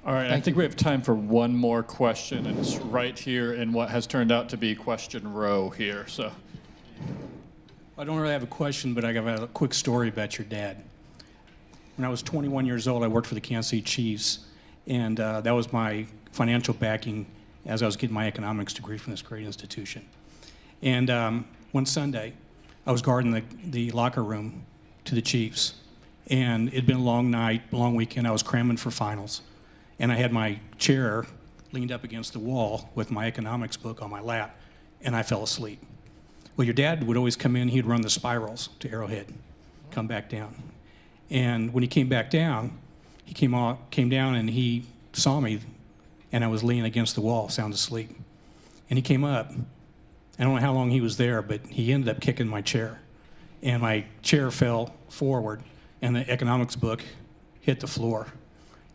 All right, I think we have time for one more question, and it's right here in what has turned out to be question row here. So, I don't really have a question, but I have a quick story about your dad. When I was 21 years old, I worked for the Kansas City Chiefs, and that was my financial backing as I was getting my economics degree from this great institution. And one Sunday, I was guarding the locker room to the Chiefs, and it'd been a long night, long weekend. I was cramming for finals. And I had my chair leaned up against the wall with my economics book on my lap, and I fell asleep. Well, your dad would always come in, he'd run the spirals to Arrowhead, come back down. And when he came back down, he came down and he saw me, and I was leaning against the wall, sound asleep. And he came up. I don't know how long he was there, but he ended up kicking my chair. And my chair fell forward, and the economics book hit the floor.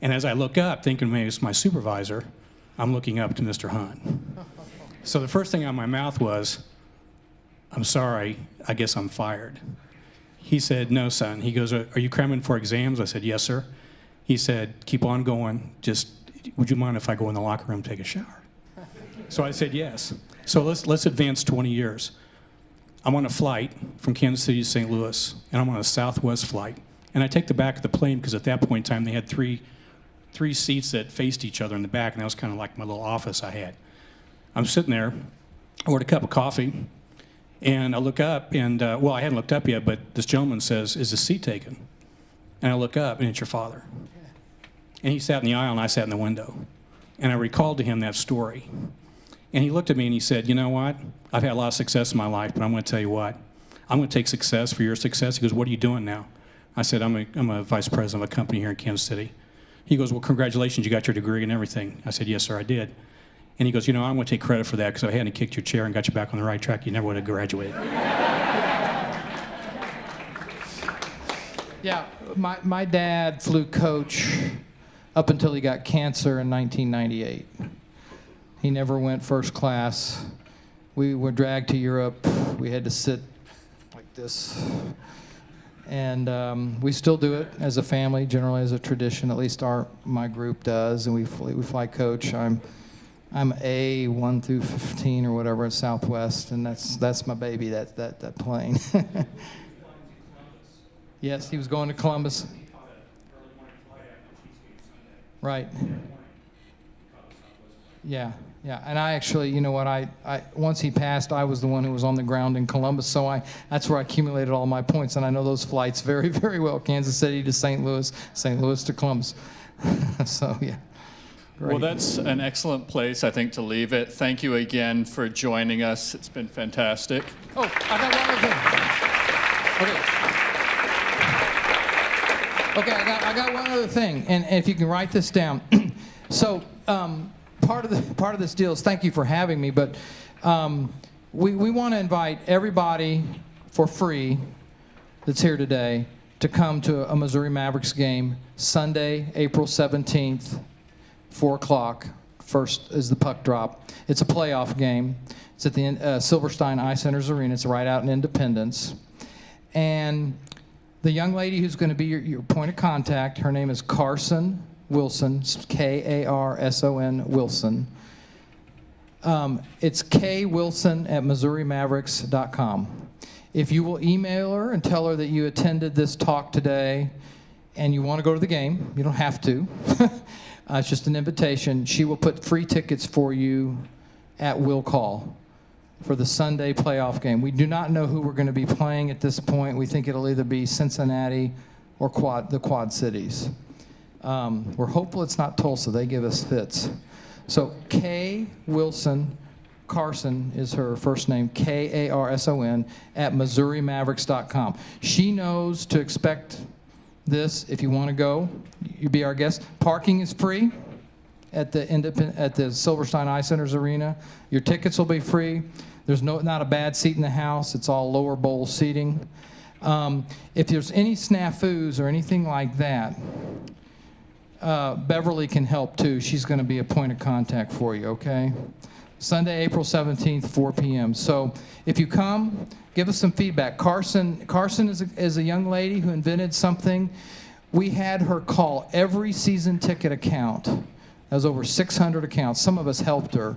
And as I look up, thinking maybe it's my supervisor, I'm looking up to Mr. Hunt. So the first thing out of my mouth was, "I'm sorry, I guess I'm fired." He said, no, son. He goes, are you cramming for exams? I said, yes, sir. He said, keep on going. Just, would you mind if I go in the locker room and take a shower? So I said, yes. So let's advance 20 years. I'm on a flight from Kansas City to St. Louis, and I'm on a Southwest flight. And I take the back of the plane because at that point in time, they had three seats that faced each other in the back, and that was kind of like my little office I had. I'm sitting there, I ordered a cup of coffee, and I look up, and, well, I hadn't looked up yet, but this gentleman says, is the seat taken? And I look up, and it's your father. And he sat in the aisle, and I sat in the window. And I recalled to him that story. And he looked at me, and he said, you know what? I've had a lot of success in my life, but I'm going to tell you what. I'm going to take success for your success. He goes, what are you doing now? I said, I'm a vice president of a company here in Kansas City. He goes, well, congratulations, you got your degree and everything. I said, yes, sir, I did. And he goes, you know, I'm going to take credit for that because if I hadn't kicked your chair and got you back on the right track, you never would have graduated. Yeah, my dad flew coach up until he got cancer in 1998. He never went first class. We were dragged to Europe. We had to sit like this. And we still do it as a family, generally as a tradition. At least my group does, and we fly coach. I'm A 1 through 15 or whatever at Southwest, and that's my baby. That plane. Yes, he was going to Columbus. Right. Yeah. And I actually, you know what, I once he passed, I was the one who was on the ground in Columbus, so that's where I accumulated all my points, and I know those flights very, very well, Kansas City to St. Louis, St. Louis to Columbus. So, yeah. Great. Well, that's an excellent place, I think, to leave it. Thank you again for joining us. It's been fantastic. Oh, I got one other thing. Okay, I got one other thing, and if you can write this down. So, part of this deal is thank you for having me, but we want to invite everybody for free that's here today to come to a Missouri Mavericks game Sunday, April 17th, 4 o'clock. First is the puck drop. It's a playoff game. It's at the Silverstein Ice Centers Arena. It's right out in Independence. And the young lady who's going to be your point of contact, her name is Carson Wilson, Karson Wilson. It's kwilson@MissouriMavericks.com. If you will email her and tell her that you attended this talk today and you want to go to the game, you don't have to. It's just an invitation. She will put free tickets for you at will call for the Sunday playoff game. We do not know who we're going to be playing at this point. We think it'll either be Cincinnati or the Quad Cities. We're hopeful it's not Tulsa. They give us fits. So K. Wilson, Carson is her first name, Karson, @MissouriMavericks.com. She knows to expect this. If you want to go, you be our guest. Parking is free at the Silverstein Ice Centers Arena. Your tickets will be free. There's not a bad seat in the house. It's all lower bowl seating. If there's any snafus or anything like that, Beverly can help too. She's going to be a point of contact for you, okay? Sunday, April 17th, 4 p.m. So if you come, give us some feedback. Carson is a young lady who invented something. We had her call every season ticket account. That was over 600 accounts. Some of us helped her.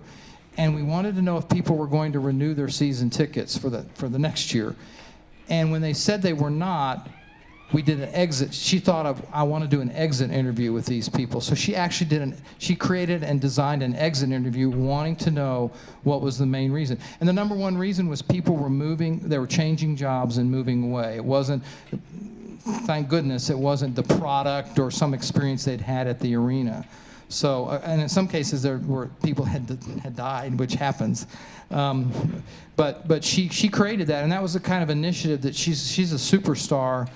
And we wanted to know if people were going to renew their season tickets for the next year. And when they said they were not, we did an exit. She thought I want to do an exit interview with these people. So she actually she created and designed an exit interview wanting to know what was the main reason. And the number one reason was people were they were changing jobs and moving away. It wasn't, thank goodness, it wasn't the product or some experience they'd had at the arena. So, and in some cases there were people had died, which happens. But she created that, and that was the kind of initiative that she's a superstar.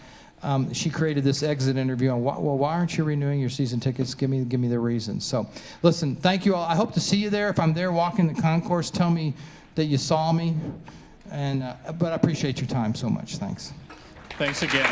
She created this exit interview on why aren't you renewing your season tickets? Give me the reasons. So, listen, thank you all. I hope to see you there. If I'm there walking the concourse, tell me that you saw me. And but I appreciate your time so much. Thanks. Thanks again.